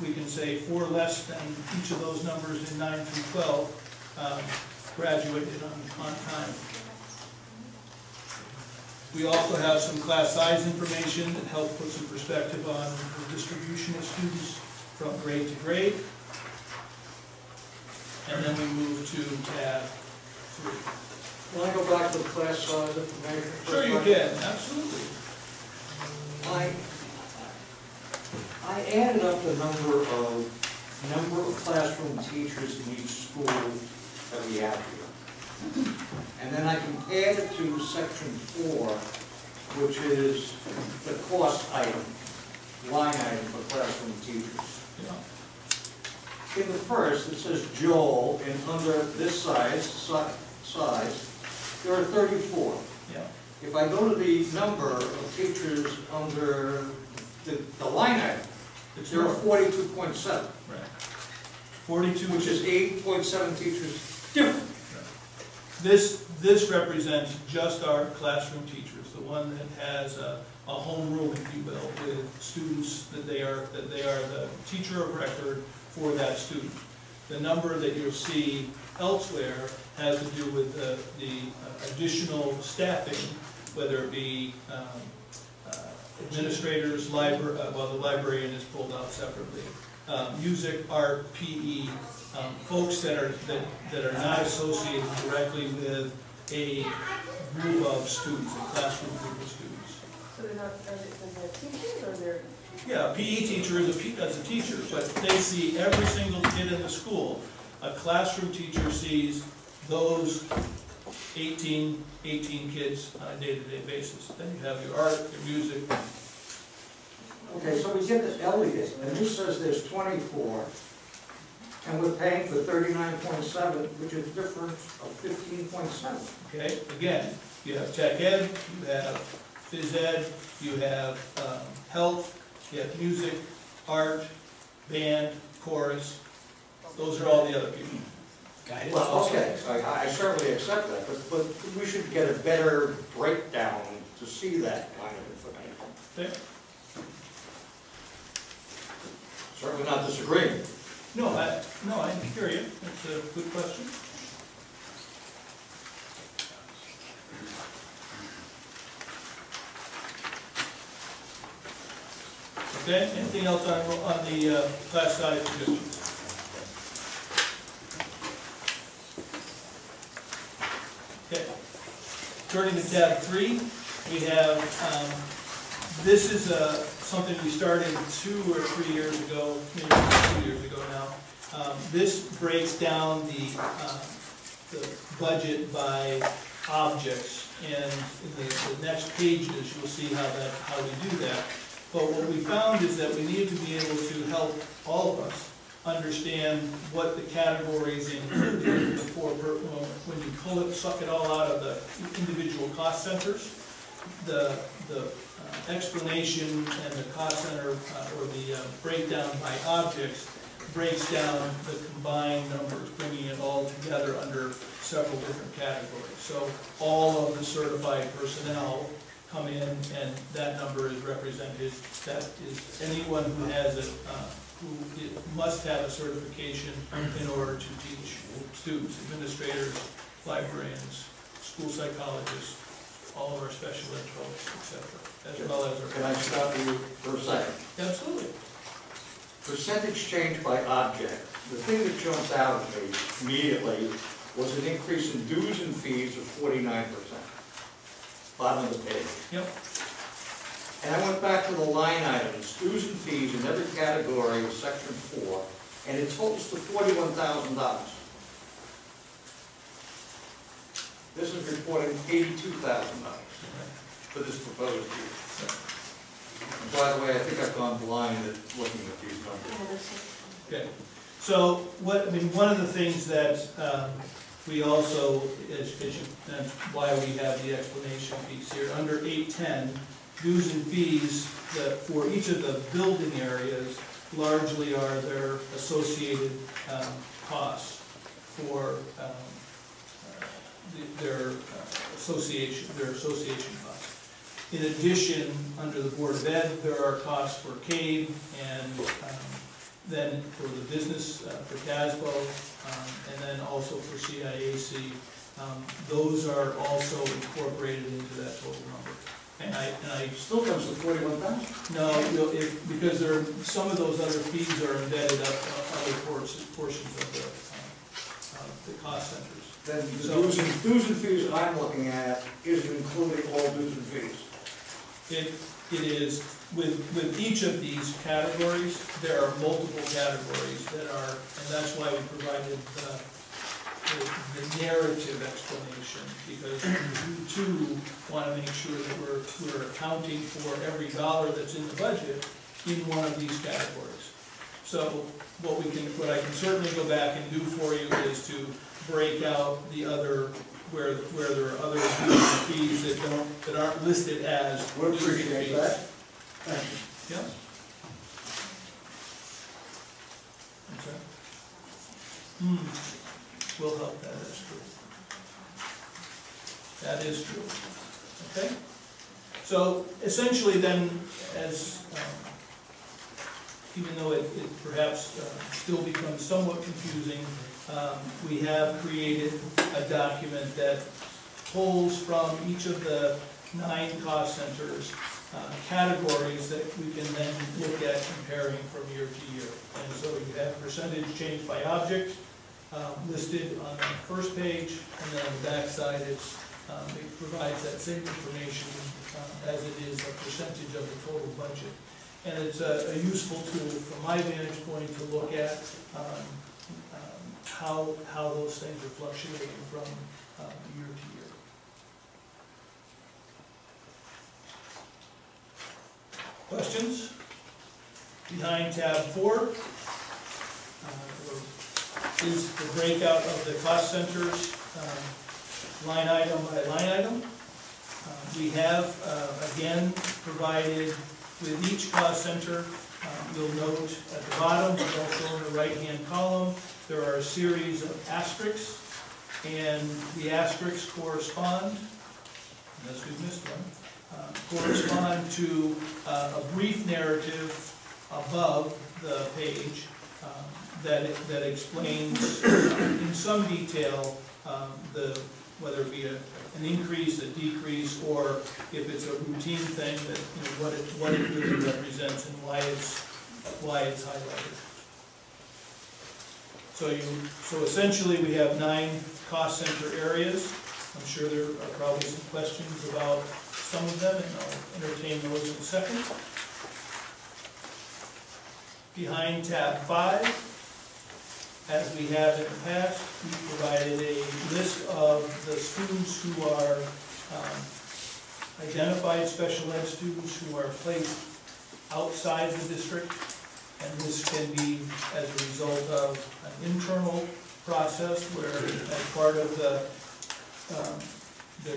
we can say 4 less than each of those numbers in 9 through 12 graduated on time. We also have some class size information that helps put some perspective on the distribution of students from grade to grade. And then we move to tab 3. Can I go back to the class size information? Sure you can, absolutely. I added up the number of classroom teachers in each school that we have here. And then I compared it to section 4, which is the cost item, line item for classroom teachers. Yeah. In the first, it says Joel, and under this size, there are 34. Yeah. If I go to the number of teachers under the line item, there are 42.7. Right. 42, Which is 8.7 teachers different. This represents just our classroom teachers, the one that has a home room, if you will, with students that they are the teacher of record for that student. The number that you'll see elsewhere has to do with the additional staffing, whether it be administrators, well, the librarian is pulled out separately. Music, art, PE, folks that are not associated directly with a group of students, a classroom group of students. So they're not, are they teachers or they're? Yeah, a PE teacher is a teacher, but they see every single kid in the school. A classroom teacher sees those 18 kids on a day-to-day basis. Then you have your art, your music. Okay, so we get this Elliott, and this says there's 24, and we're paying for 39.7, which is a difference of 15.7. Okay, again, you have tech ed, you have phys ed, you have health, you have music, art, band, chorus. Those are all the other people. Well, okay, so I certainly accept that, but we should get a better breakdown to see that kind of information. Okay. Certainly not disagreeing. No, I hear you. That's a good question. Okay, anything else on the class size positions? Okay, turning to tab 3, we have, this is something we started 2 or 3 years ago, maybe 2 years ago now. This breaks down the budget by objects, and in the next pages you'll see how we do that. But what we found is that we needed to be able to help all of us understand what the categories included before, when you suck it all out of the individual cost centers, the explanation and the cost center or the breakdown by objects breaks down the combined numbers, bringing it all together under several different categories. So all of the certified personnel come in, and that number is represented. That is anyone who has it, who must have a certification in order to teach students, administrators, librarians, school psychologists, all of our special ed folks, etc., as well as our... Can I stop you for a second? Absolutely. Percentage change by object. The thing that jumped out at me immediately was an increase in dues and fees of 49%. Bottom of the page. Yep. And I went back to the line items, dues and fees in every category of section 4, and it totals to $41,000. This is reporting $82,000 for this proposed year. And by the way, I think I've gone blind at looking at these numbers. Okay. So one of the things that we also, and why we have the explanation piece here, under 810, dues and fees that for each of the building areas largely are their associated costs for their association costs. In addition, under the Board of Ed, there are costs for CAVE and then for the business, for CASBO, and then also for CIAC. Those are also incorporated into that total number. And I Still comes to 41,000. no, because there are, some of those other fees are embedded up other portions of the cost centers. Then the So- dues and fees that I'm looking at isn't including all dues and fees. It is, with each of these categories, there are multiple categories that are, and that's why we provided the narrative explanation, because we too want to make sure that we're accounting for every dollar that's in the budget in one of these categories. So what I can certainly go back and do for you is to break out the other, where there are other fees that aren't listed as Would dues and appreciate fees. that. Thank you. Yeah. Okay. Will help, that is true. That is true. Okay? So essentially then, as, even though it perhaps still becomes somewhat confusing, we have created a document that pulls from each of the 9 cost centers categories that we can then look at comparing from year to year. And so you have percentage change by object listed on the first page, and then on the back side it provides that same information as it is a percentage of the total budget. And it's a useful tool from my vantage point to look at how those things are fluctuating from year to year. Questions? Behind tab 4 is the breakout of the cost centers, line item by line item. We have, again, provided with each cost center, you'll note at the bottom, but also in the right-hand column, there are a series of asterisks, and the asterisks correspond, unless we missed one, correspond to a brief narrative above the page that explains in some detail whether it be an increase, a decrease, or if it's a routine thing, that what it really represents and why it's highlighted. So essentially we have 9 cost center areas. I'm sure there are probably some questions about some of them, and I'll entertain those in a second. Behind tab 5, as we have in the past, we provided a list of the students who are identified special ed students who are placed outside the district, and this can be as a result of an internal process where, as part of the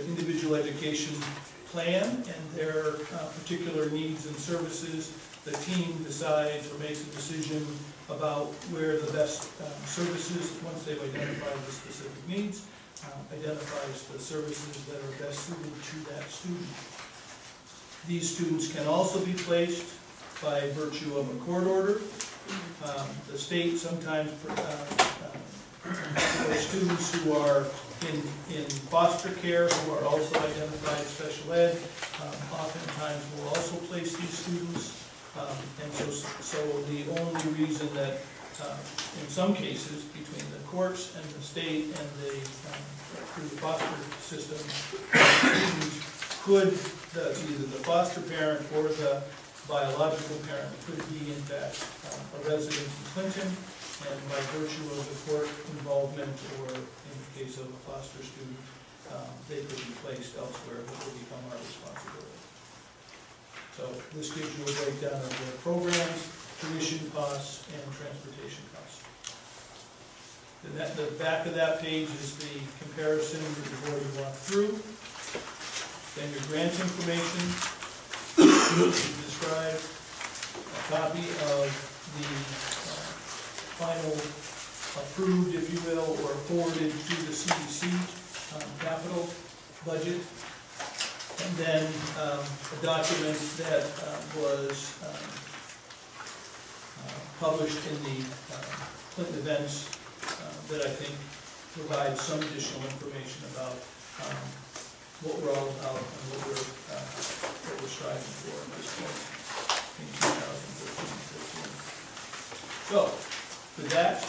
individual education plan and their particular needs and services, the team decides or makes a decision about where the best services, once they've identified the specific needs, identifies the services that are best suited to that student. These students can also be placed by virtue of a court order. The state sometimes for students who are in foster care, who are also identified as special ed, oftentimes will also place these students. And so the only reason that, in some cases, between the courts and the state and through the foster system, could, either the foster parent or the biological parent could be, in fact, a resident in Clinton, and by virtue of the court involvement, or in the case of a foster student, they could be placed elsewhere, but will become our responsibility. So this gives you a breakdown of the programs, tuition costs, and transportation costs. The back of that page is the comparison that you've already walked through. Then your grant information, describe a copy of the final approved, if you will, or forwarded to the CDC capital budget. And then a document that was published in the Clinton events that I think provides some additional information about what we're all about and what we're striving for in this point in 2013-14. So, with that,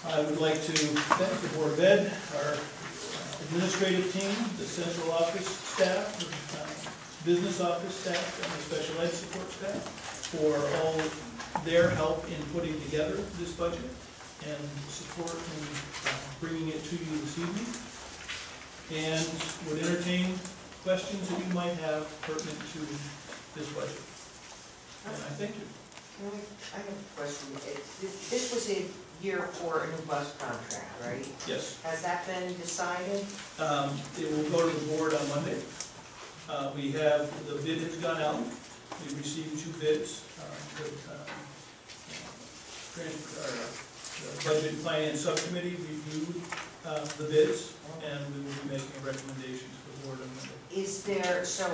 I would like to thank the Board of Ed, our administrative team, the central office staff, the business office staff, and the special ed support staff for all their help in putting together this budget and support in bringing it to you this evening. And would entertain questions that you might have pertinent to this budget. And I thank you. I have a question. This was a year for a new bus contract, right? Yes. Has that been decided? It will go to the board on Monday. We have, the bid has gone out. We received 2 bids. The Budget and Finance Subcommittee reviewed the bids, and we will be making a recommendation to the board on Monday. Is there, so,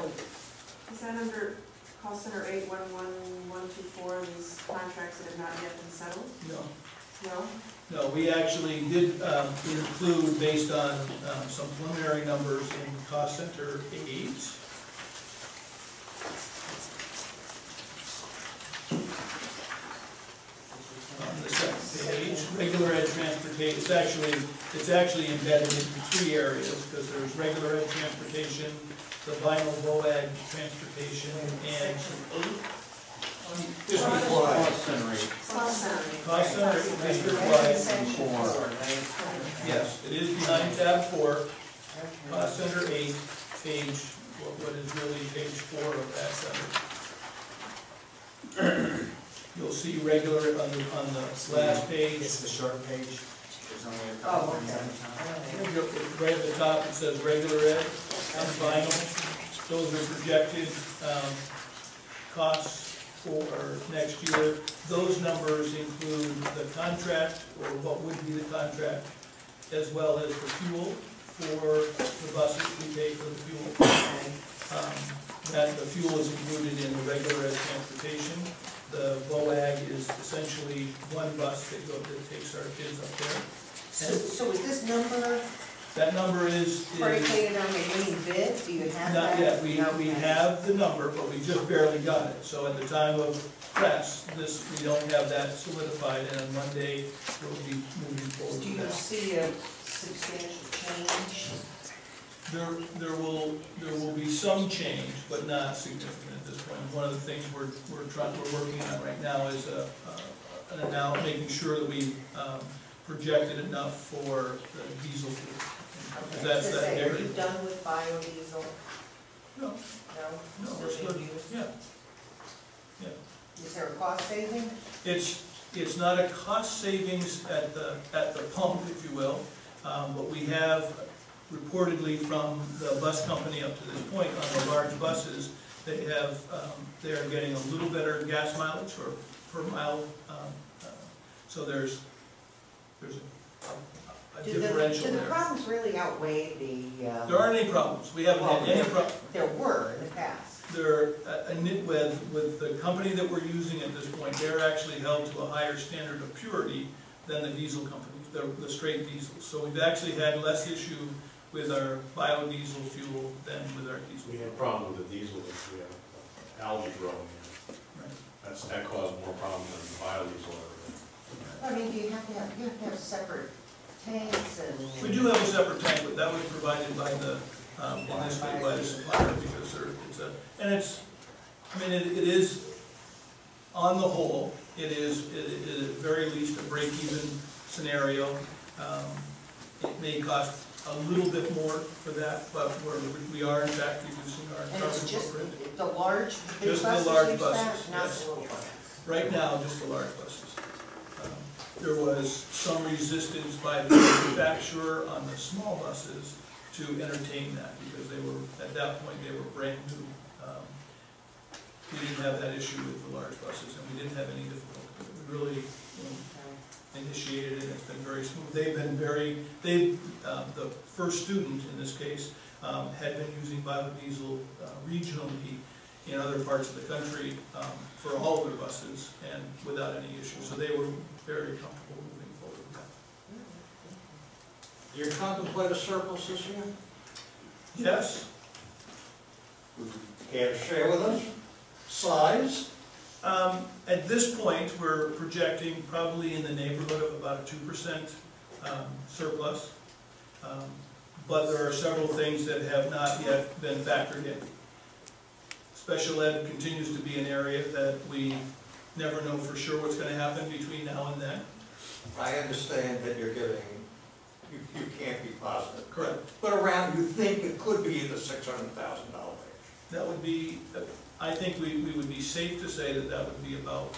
Is that under cost center 811124, these contracts that have not yet been settled? No. No? No, we actually did include, based on some preliminary numbers in cost center 8. On the second page, regular ed transportation, it's actually embedded into 3 areas, because there's regular ed transportation, the vinyl BOAG transportation, and Cost center 8. Cost center. cost center district-wide. Yes, it is behind tab 4, cost center 8, page, what is really page 4 of that center. You'll see regular on the last page. It's the short page. There's only a oh, couple things okay. at a time. Right at the top, it says regular ed and vinyl. Those are projected costs for next year. Those numbers include the contract, or what would be the contract, as well as the fuel for the buses. We pay for the fuel. That the fuel is included in the regular ed transportation. The BOAG is essentially one bus that takes our kids up there. So is this number That number is predicated on a winning bid? Do you have not that? yet. We have the number, but we just barely got it. So at the time of press, we don't have that solidified, and on Monday, we'll be moving forward Do with you that. see a substantial change? There will be some change, but not significant at this point. One of the things we're working on right now is making sure that we projected enough for the diesel fuel. Because that's that Are area. you done with biodiesel? No, No? we're Still still, being used? yeah. Is there a cost saving? It's not a cost savings at the pump, if you will, but we have reportedly from the bus company up to this point on the large buses, they're getting a little better gas mileage or per mile. So there's a differential Do the there. problems really outweigh the? There aren't any problems. We haven't had any problems. There were in the past. They're, with the company that we're using at this point, they're actually held to a higher standard of purity than the diesel companies, the straight diesels. So we've actually had less issue with our biodiesel fuel than with our diesel. We had a problem with the diesel, if we have algae growing in it. Right. That caused more problems than biodiesel ever did. I mean, you have to have separate tanks and. We do have a separate tank, but that was provided by the, in this case, by the supplier, because it is, on the whole, it is at very least a break-even scenario. It may cost a little bit more for that, but we are in fact reducing our And it's carbon just footprint. the large, big Just the buses large use that, buses, not yes. the little ones? Right now, just the large buses. There was some resistance by the manufacturer on the small buses to entertain that, because they were, at that point, they were brand new. We didn't have that issue with the large buses, and we didn't have any difficulty. We really, initiated it, and it's been very smooth. The first student in this case had been using biodiesel regionally in other parts of the country for all of their buses and without any issue. So they were very comfortable moving forward with that. Do you contemplate a surplus this year? Yes. Care to share with us? Size? At this point, we're projecting probably in the neighborhood of about a 2% surplus. But there are several things that have not yet been factored in. Special ed continues to be an area that we never know for sure what's going to happen between now and then. I understand that you're giving, you can't be positive. Correct. But around, you think it could be in the $600,000 range? That would be, I think we would be safe to say that that would be about,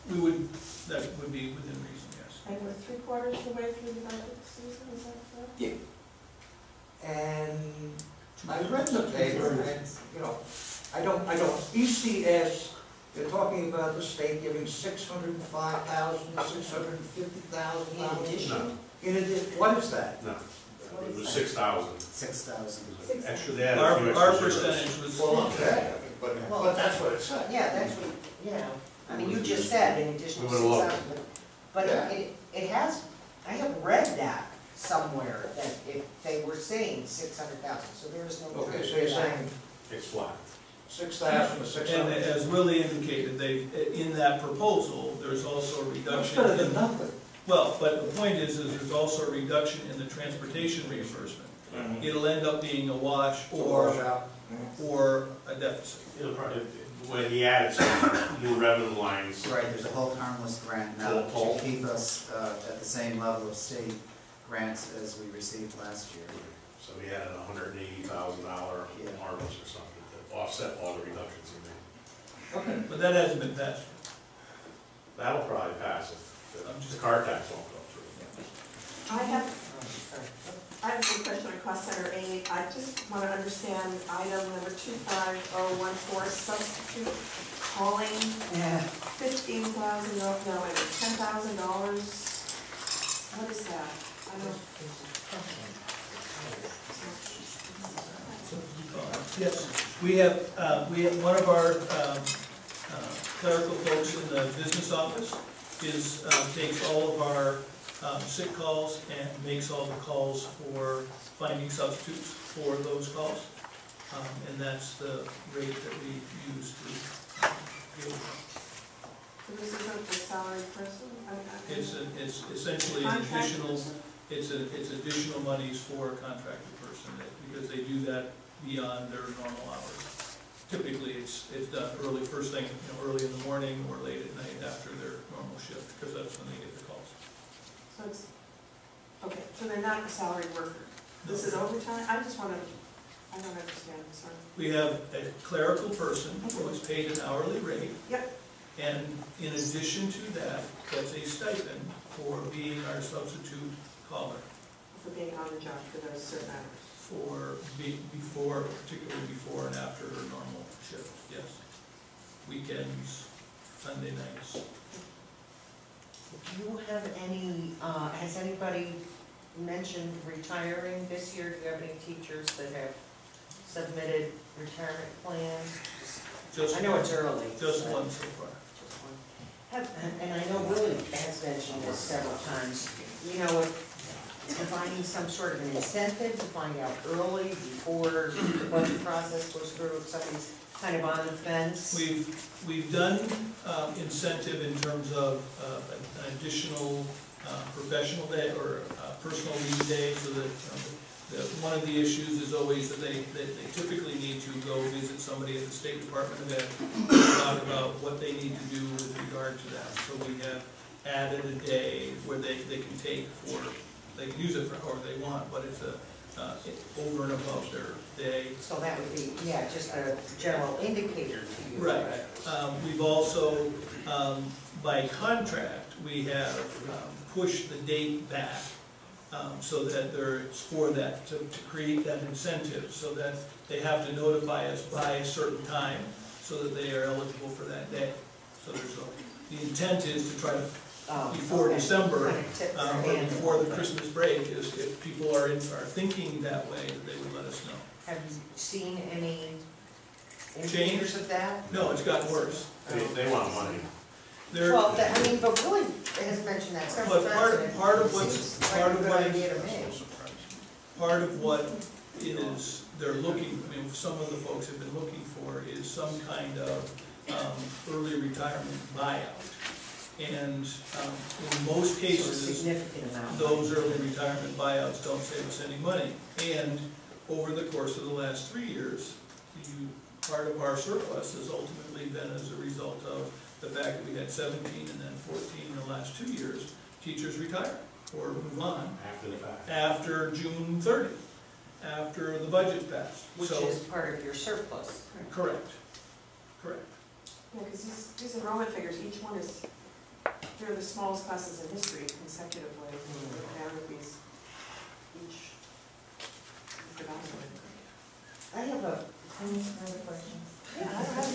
that would be within reason, yes. And we're 3/4 the way through the budget season, is that correct? Yeah. And I read the paper and, you know, I don't, ECS, they're talking about the state giving $605,000, $650,000. In addition? In addition, what is that? No, it was 6,000. 6,000. Actually, they had a few Our extra zeros. percentage was, Well, okay, but that's what it said. Yeah, that's what, you know, I mean, you just said in addition to We would've loved 6,000. But Yeah. it has, I have read that somewhere, that they were saying 600,000, so there is no. Okay, truth so to you're that. saying It's flat. 6,000 to and 600? as Willie indicated, in that proposal, there's also a That's reduction better than in, nothing. well, but the point is there's also a reduction in the transportation reimbursement. It'll end up being a wash or a deficit. It'll probably, when he added some new revenue lines, Right, there's a hold harmless grant now to keep us at the same level of state grants as we received last year. so we added $180,000 harmless or something to offset all the reductions he made. Okay. But that hasn't been passed. That'll probably pass if the car tax won't go through. I have a question on cost center 8. I just want to understand item number 25014, substitute calling, Yeah. $15,000, no, wait, $10,000. What is that? I don't. Yes, we have one of our clerical folks in the business office takes all of our sick calls and makes all the calls for finding substitutes for those calls. And that's the rate that we use to deal with them. So this isn't the salaried person? It's essentially an additional, it's additional monies for a contracted person, because they do that beyond their normal hours. Typically, it's done early, first thing, early in the morning or late at night after their normal shift, because that's when they get the calls. So it's, okay, so they're not a salaried worker? This is overtime? I just want to, I don't understand, sorry. We have a clerical person who is paid an hourly rate. Yep. And in addition to that, gets a stipend for being our substitute caller. For being on the job for those certain hours? Particularly before and after her normal shift, yes. Weekends, Sunday nights. Do you have any, has anybody mentioned retiring this year? Do you have any teachers that have submitted retirement plans? I know it's early. Just one so far. Just one. And I know Willie has mentioned this several times, you know, providing some sort of an incentive to find out early before the budget process goes through, if somebody's kind of on the fence. We've done incentive in terms of an additional professional day or personal leave day, so that one of the issues is always that they typically need to go visit somebody at the State Department of Ed to talk about what they need to do with regard to that. So we have added a day where they can take for, they can use it for however they want, but it's over and above their day. So that would be, yeah, just a general indicator to you. Right. We've also, by contract, we have pushed the date back so that it's for that, to create that incentive, so that they have to notify us by a certain time so that they are eligible for that day. So the intent is to try to before okay. December, Kind of tip their or hand. before the Christmas break, is if people are thinking that way, they would let us know. Have you seen any Change? indicators of that? No, it's gotten worse. They want money. They're, Well, I mean, but Willie has mentioned that several but times. and part it of what's, seems like part a of good what idea to me. is, part of what is, they're looking, I mean, some of the folks have been looking for is some kind of early retirement buyout. And in most So a cases, significant amount. those early retirement buyouts don't save us any money. And over the course of the last 3 years, part of our surplus has ultimately been as a result of the fact that we had 17 and then 14 in the last 2 years, teachers retire or move on After the fact. after June 30th, after the budget's passed. Which So, is part of your surplus. correct, correct. Yeah, because these enrollment figures, each one is, they're the smallest classes in history consecutively, down with these, each predominantly. I have another question. Yeah, I have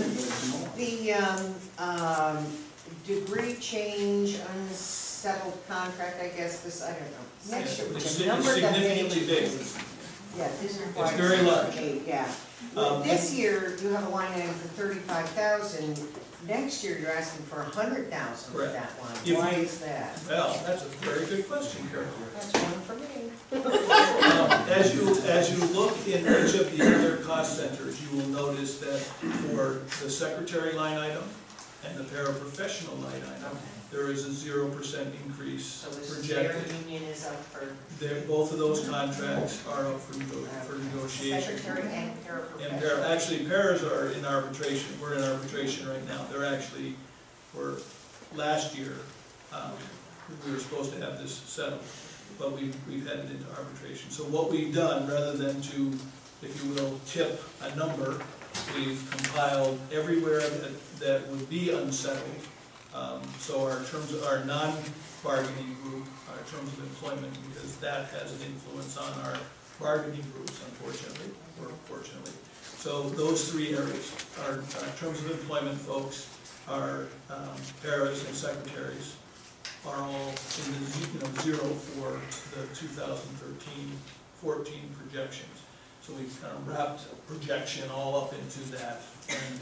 The degree change, unsettled contract, I guess, this, I don't know. Next year, It's the number that they. significantly big. Yeah, this requires. It's very large. Yeah. This year, you have a line item for 35,000. Next year, you're asking for 100,000 for Correct. that line. If Why you- is that? Well, that's a very good question, Carol. That's one for me. As you look in each of the other cost centers, you will notice that for the secretary line item and the paraprofessional line item, there is a 0% increase So this is their projected. union is up for Both of those contracts are up for negotiation. secretary and And paraprofessional. actually, paras are in arbitration, we're in arbitration right now. Last year, we were supposed to have this settled, but we've headed into arbitration. So what we've done, rather than to, if you will, tip a number, we've compiled everywhere that would be unsettled. So our non-bargaining group, our terms of employment, because that has an influence on our bargaining groups, unfortunately, or fortunately. So those 3 areas, our terms of employment folks, our paras and secretaries, are all in the zero for the 2013-14 projections. So we've kind of wrapped projection all up into that, and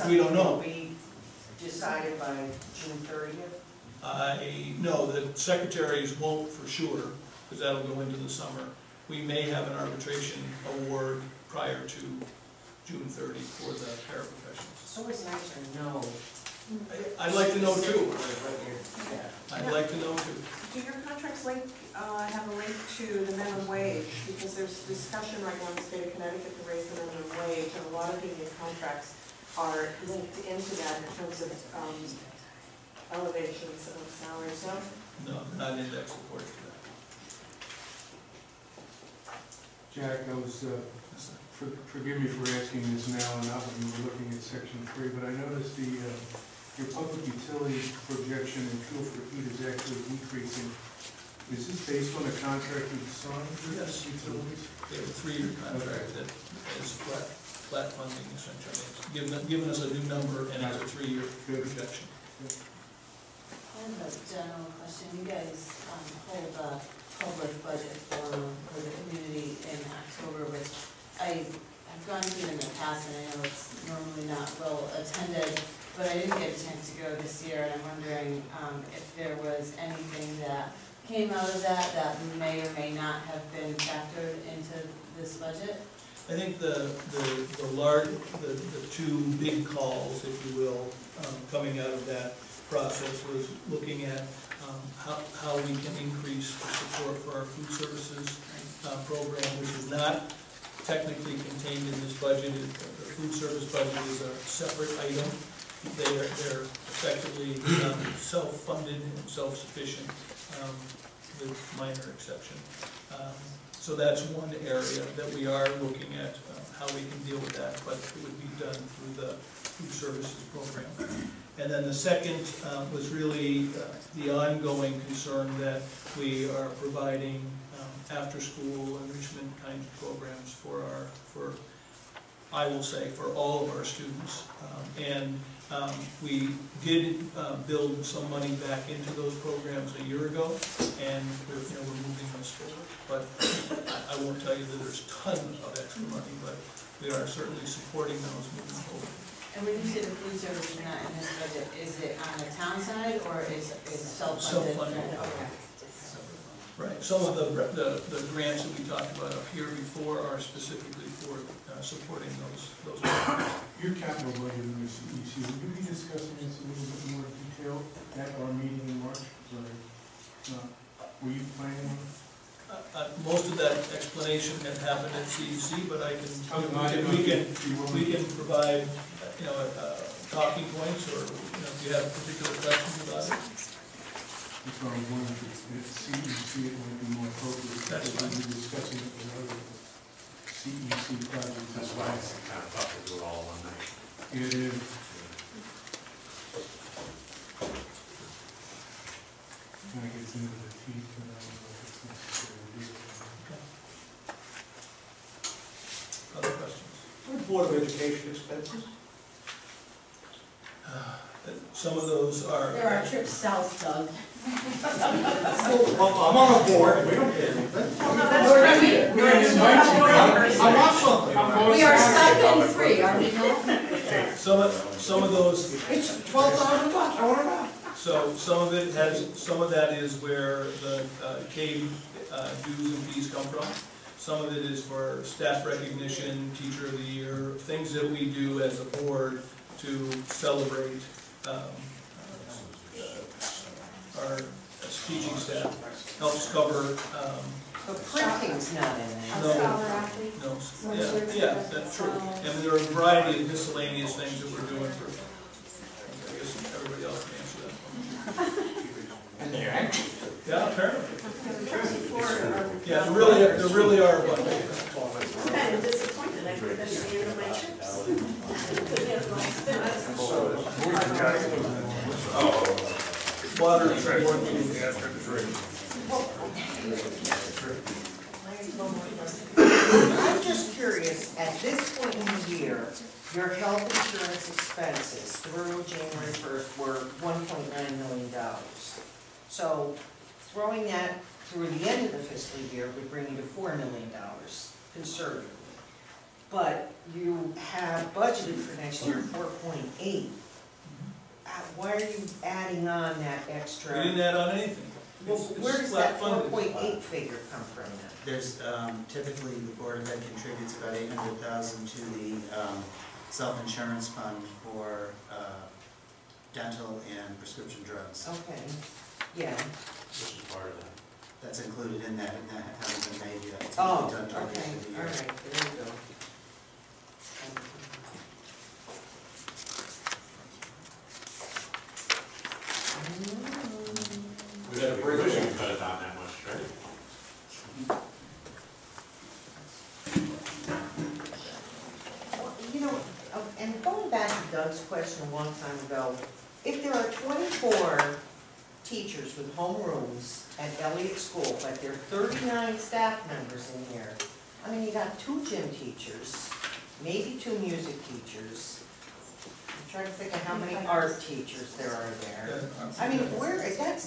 we don't know. We decided by June 30th. No, the secretaries won't for sure, because that'll go into the summer. We may have an arbitration award prior to June 30 for the paraprofessionals. It's always nice to know. I'd like to know too. What you're- I'd like to know too. Do your contracts have a link to the minimum wage? Because there's discussion right now in the state of Connecticut to raise the minimum wage, and a lot of union contracts are linked into that in terms of elevations of salaries. So No, not index supported to that. Jack, I was, forgive me for asking this now and not when you were looking at section 3, but I noticed your public utility projection in fuel for heat is actually decreasing. Is this based on a contract with Sun Yes. Utilities? They have a 3-year contract that is flat funding essentially. It's given us a new number and it's a 3-year projection. I have a general question. You guys hold a public budget forum for the community in October, which I have gone to in the past, and I know it's normally not well attended, but I didn't get a chance to go this year, and I'm wondering if there was anything that came out of that may or may not have been factored into this budget. I think the 2 big calls, if you will, coming out of that process was looking at how we can increase the support for our food services program, which is not technically contained in this budget. The food service budget is a separate item. They're effectively self-funded and self-sufficient, with minor exception. So that's one area that we are looking at how we can deal with that, but it would be done through the food services program. And then the second was really the ongoing concern that we are providing after-school enrichment kinds of programs for I will say, for all of our students. We did build some money back into those programs a year ago, and we're moving this forward. But I won't tell you that there's tons of extra money, but we are certainly supporting those moving forward. And when you say the food service is not in this budget, is it on the town side or is it self-funded? Self-funded. Okay. Right, some of the grants that we talked about up here before are specifically for supporting those programs. Your capital budget in the CEC, will you be discussing this a little bit more in detail at our meeting in March? Were you planning on it? Most of that explanation had happened at CEC, but we can provide, talking points, or if you have particular questions about it. That's why I was wondering if it's CEC, it might be more appropriate. That's because we'll be discussing it with other CEC projects. That's why it's kind of tough to do it all in one night. It is. Kind of gets into the teeth, and I don't know if it's necessary to do it. Other questions? What Board of Education expenses? Some of those are. There are trips south, Doug. Well, I'm on a board, we don't get anything. I want something. We are stipend free, are we not? Some of those. It's $12,000, I want to know. So some of that is where the K dues and fees come from. Some of it is for staff recognition, teacher of the year, things that we do as a board to celebrate our teaching staff. Helps cover. The printing's not in there. No, yeah, that's true. And there are a variety of miscellaneous things that we're doing for. I guess everybody else can answer that. And they're anxious. Yeah, apparently. Yeah, there really are a bunch. I'm kind of disappointed, I put that at the end of my trips. Water. I'm just curious, at this point in the year, your health insurance expenses through January 1st were $1.9 million. So throwing that through the end of the fiscal year would bring you to $4 million, conservatively. But you have budgeted for next year 4.8. Why are you adding on that extra? We didn't add on anything. Well, where does that flat-funded. 4.8 figure come from then? There's, typically, the Board of Ed contributes about $800,000 to the self-insurance fund for dental and prescription drugs. Okay, yeah. Which is part of that. That's included in that, and that hasn't been made yet. It's Oh, gonna be done toward the okay, end of the year. all right, there you go. We got a provision to cut it down that much, right? Well, and going back to Doug's question a long time ago, if there are 24 teachers with homerooms at Elliott School, but there are 39 staff members in here, I mean, you got 2 gym teachers, maybe 2 music teachers. I'm trying to think of how many art teachers there are there. I mean,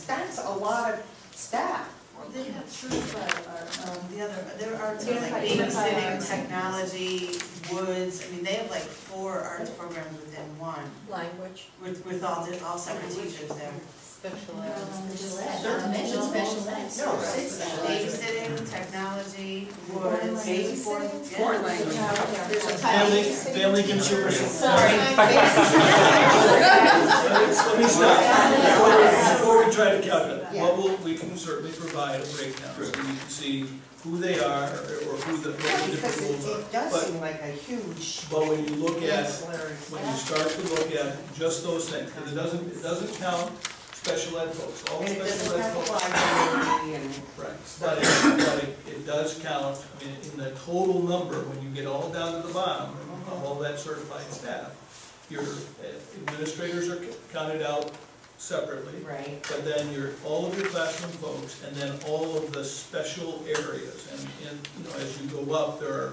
that's a lot of staff. Well, they have there are things like babysitting, technology, woods, I mean, they have like 4 arts programs within one. Language. With all 7 teachers there. Special ed. Special ed. No, Babysitting, technology, woods. Babysitting? Foreign language. Family consumer. Sorry. Let me stop. Before we try to calculate, Yeah. we can certainly provide a breakdown, so you can see who they are, or who the Because different roles are. it does But- seem like a huge But when you look at, ancillary when you staff. start to look at just those things, because it doesn't count special ed folks, all And the it special doesn't ed have a folks. library and. Right, but it does count, I mean, in the total number, when you get all down to the bottom, of all that certified staff, your administrators are counted out separately, Right. but then all of your classroom folks, and then all of the special areas, and as you go up, there are,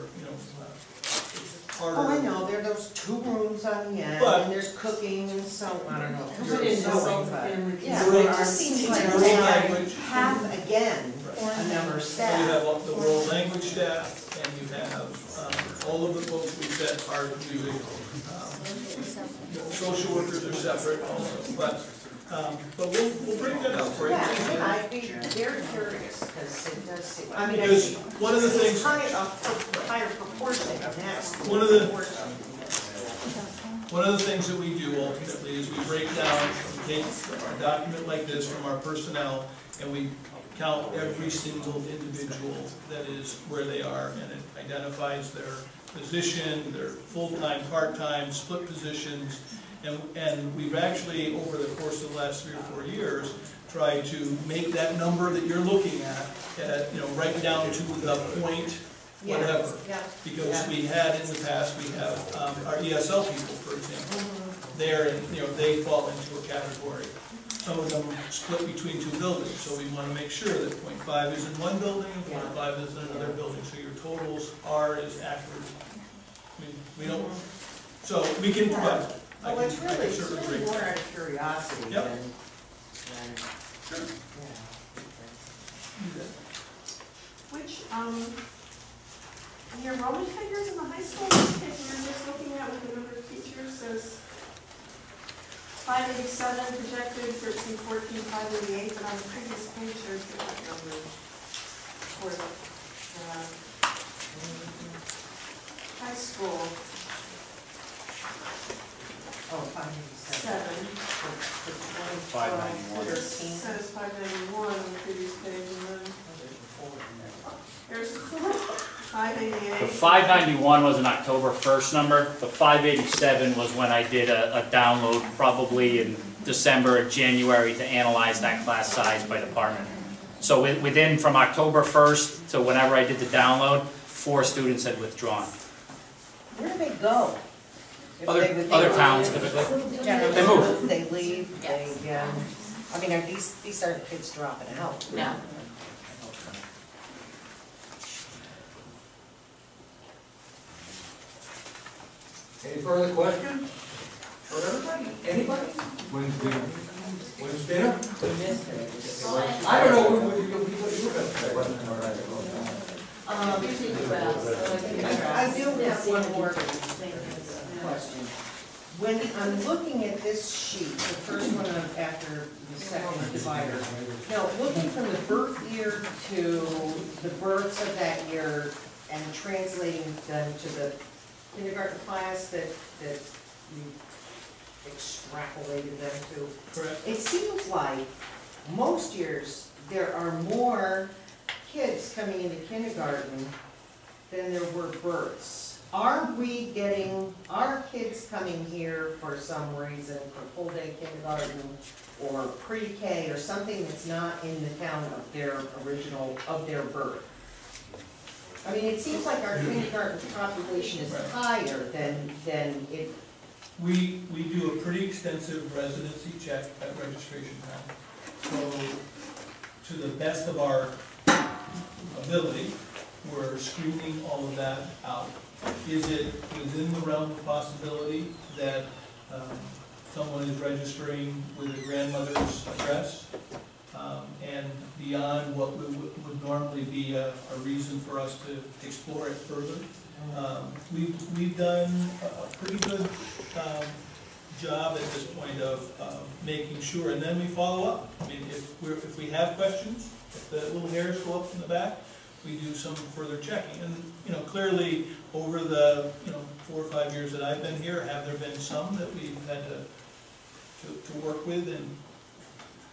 harder. Oh, I know, there are those 2 rooms on the end, But- and there's cooking and so, I don't know. But in Sewing, the but- family Yeah, World- it just seems like World they language. have, again, Right. a number of You staff. have all the world language staff, and you have all of the folks we said are music. Social workers are separate also, but we'll break that out for you. Yeah, and I'd be very curious, because it does seem, I mean, Because one of the it's things, higher proportion, and that's. One of the- one of the things that we do ultimately is we break down, we take a document like this from our personnel, and we count every single individual that is where they are, and it identifies their position, their full-time, part-time, split positions, and we've actually, over the course of the last 3 or 4 years, tried to make that number that you're looking at, right down to the point, whatever. Yeah. Because we had in the past, we have our ESL people, for example. They're, they fall into a category. Some of them split between 2 buildings, so we want to make sure that .5 is in one building, and .5 is in another building, so your totals are as accurate. I mean, we don't, so we can provide. Well, it's really more out of curiosity Yep. than, Sure. Which, the enrollment figures in the high school, if you're just looking at what the number of teachers says 587 projected, 1314, 588, but on the previous page, there's different numbers for the high school. oh, 587. 7. 591. It says 591 on the previous page, and then there's 588. The 591 was an October 1st number. The 587 was when I did a download probably in December or January to analyze that class size by department. So within from October 1st to whenever I did the download, 4 students had withdrawn. Where do they go? If they Other leave? towns typically. Generally, They move. They leave, Yes. they, I mean, these aren't kids dropping out. No. Any further questions for everybody? Anybody? When's dinner? When's dinner? Well, I don't know, what you gonna say? I do have one more question. When I'm looking at this sheet, the first one after the second divider, now, looking from the birth year to the births of that year and translating them to the kindergarten class that you extrapolated them to, Correct. it seems like most years there are more kids coming into kindergarten than there were births. Are we getting our kids coming here for some reason, for full-day kindergarten or pre-K or something that's not in the town of their original, of their birth? I mean, it seems like our kindergarten population is higher than it. We do a pretty extensive residency check at registration time. So, to the best of our ability, we're screening all of that out. Is it within the realm of possibility that someone is registering with a grandmother's address? And beyond what would normally be a reason for us to explore it further? We've done a pretty good job at this point of making sure, and then we follow up. I mean, if we have questions, if the little hairs go up in the back, we do some further checking. And clearly over the 4 or 5 years that I've been here, have there been some that we've had to work with? And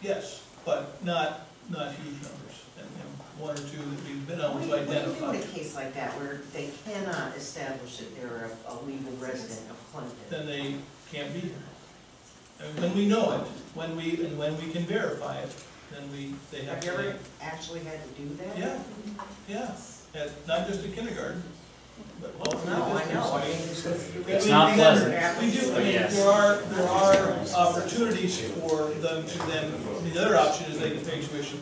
yes, but not huge numbers. And 1 or 2 that we've been able to identify. What do you do in a case like that where they cannot establish that they're a legal resident of Clinton? Then they can't be here. And when we know it, when we can verify it, then they have Have to. you ever actually had to do that? Yeah. Not just in kindergarten, but hopefully. No, I know. I mean, It's not pleasant. We do, I mean, Yes. there are opportunities for them to then, the other option is they can pay tuition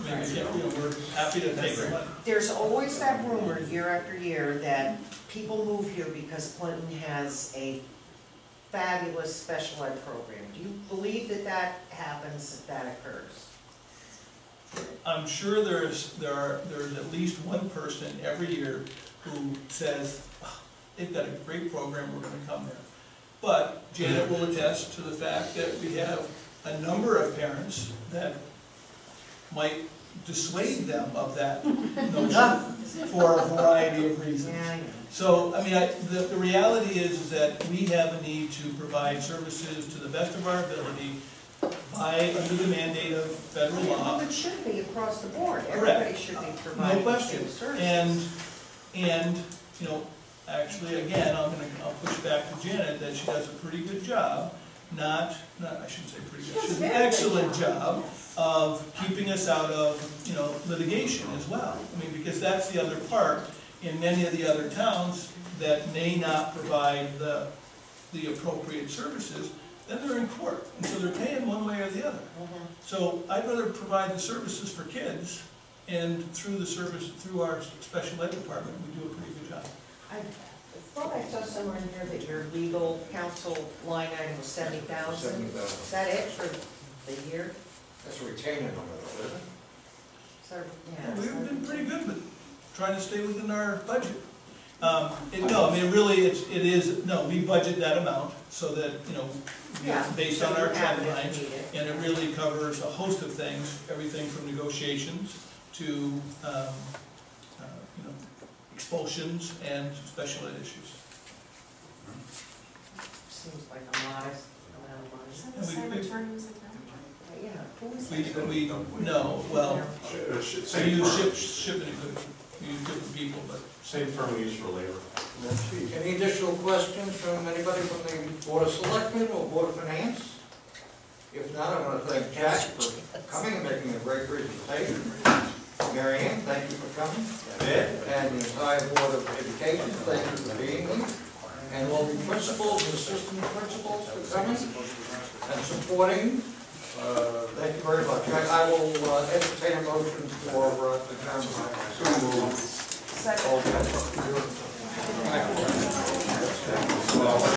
maybe, we're happy to take their money. There's always that rumor year after year that people move here because Clinton has a fabulous special ed program. Do you believe that that happens, that occurs? I'm sure there's at least one person every year who says, "Oh, they've got a great program, we're gonna come there." But Janet will attest to the fact that we have a number of parents that might dissuade them of that notion for a variety of reasons. Yeah, I know. So, I mean, the reality is that we have a need to provide services to the best of our ability under the mandate of federal law. Well, it should be across the board. Correct. Everybody should be providing No the question. same services. And, actually, again, I'll push back to Janet that she does a pretty good job, I shouldn't say pretty good, she does an excellent job of keeping us out of, litigation as well. I mean, because that's the other part, in many of the other towns that may not provide the appropriate services, then they're in court, and so they're paying one way or the other. So I'd rather provide the services for kids, and through our special ed department, we do a pretty good job. I thought I saw somewhere in here that your legal counsel line item was 70,000. Is that it for the year? That's a retainer number, though, isn't it? So, yeah. We've been pretty good with trying to stay within our budget. We budget that amount so that, based on our trend lines, and it really covers a host of things, everything from negotiations to, expulsions and special ed issues. Seems like a modest amount of money. Is that the same attorneys like that? Yeah, who is that? So you use shipment equipment, you use different people, but. Same firm we use for labor. Any additional questions from anybody from the Board of Selectmen or Board of Finance? If not, I want to thank Jack for coming and making a great presentation. Mary Ann, thank you for coming. And the entire Board of Education, thank you for being here. And all the principals and assistant principals for coming and supporting. Thank you very much. I will entertain a motion for the council. Second. Okay.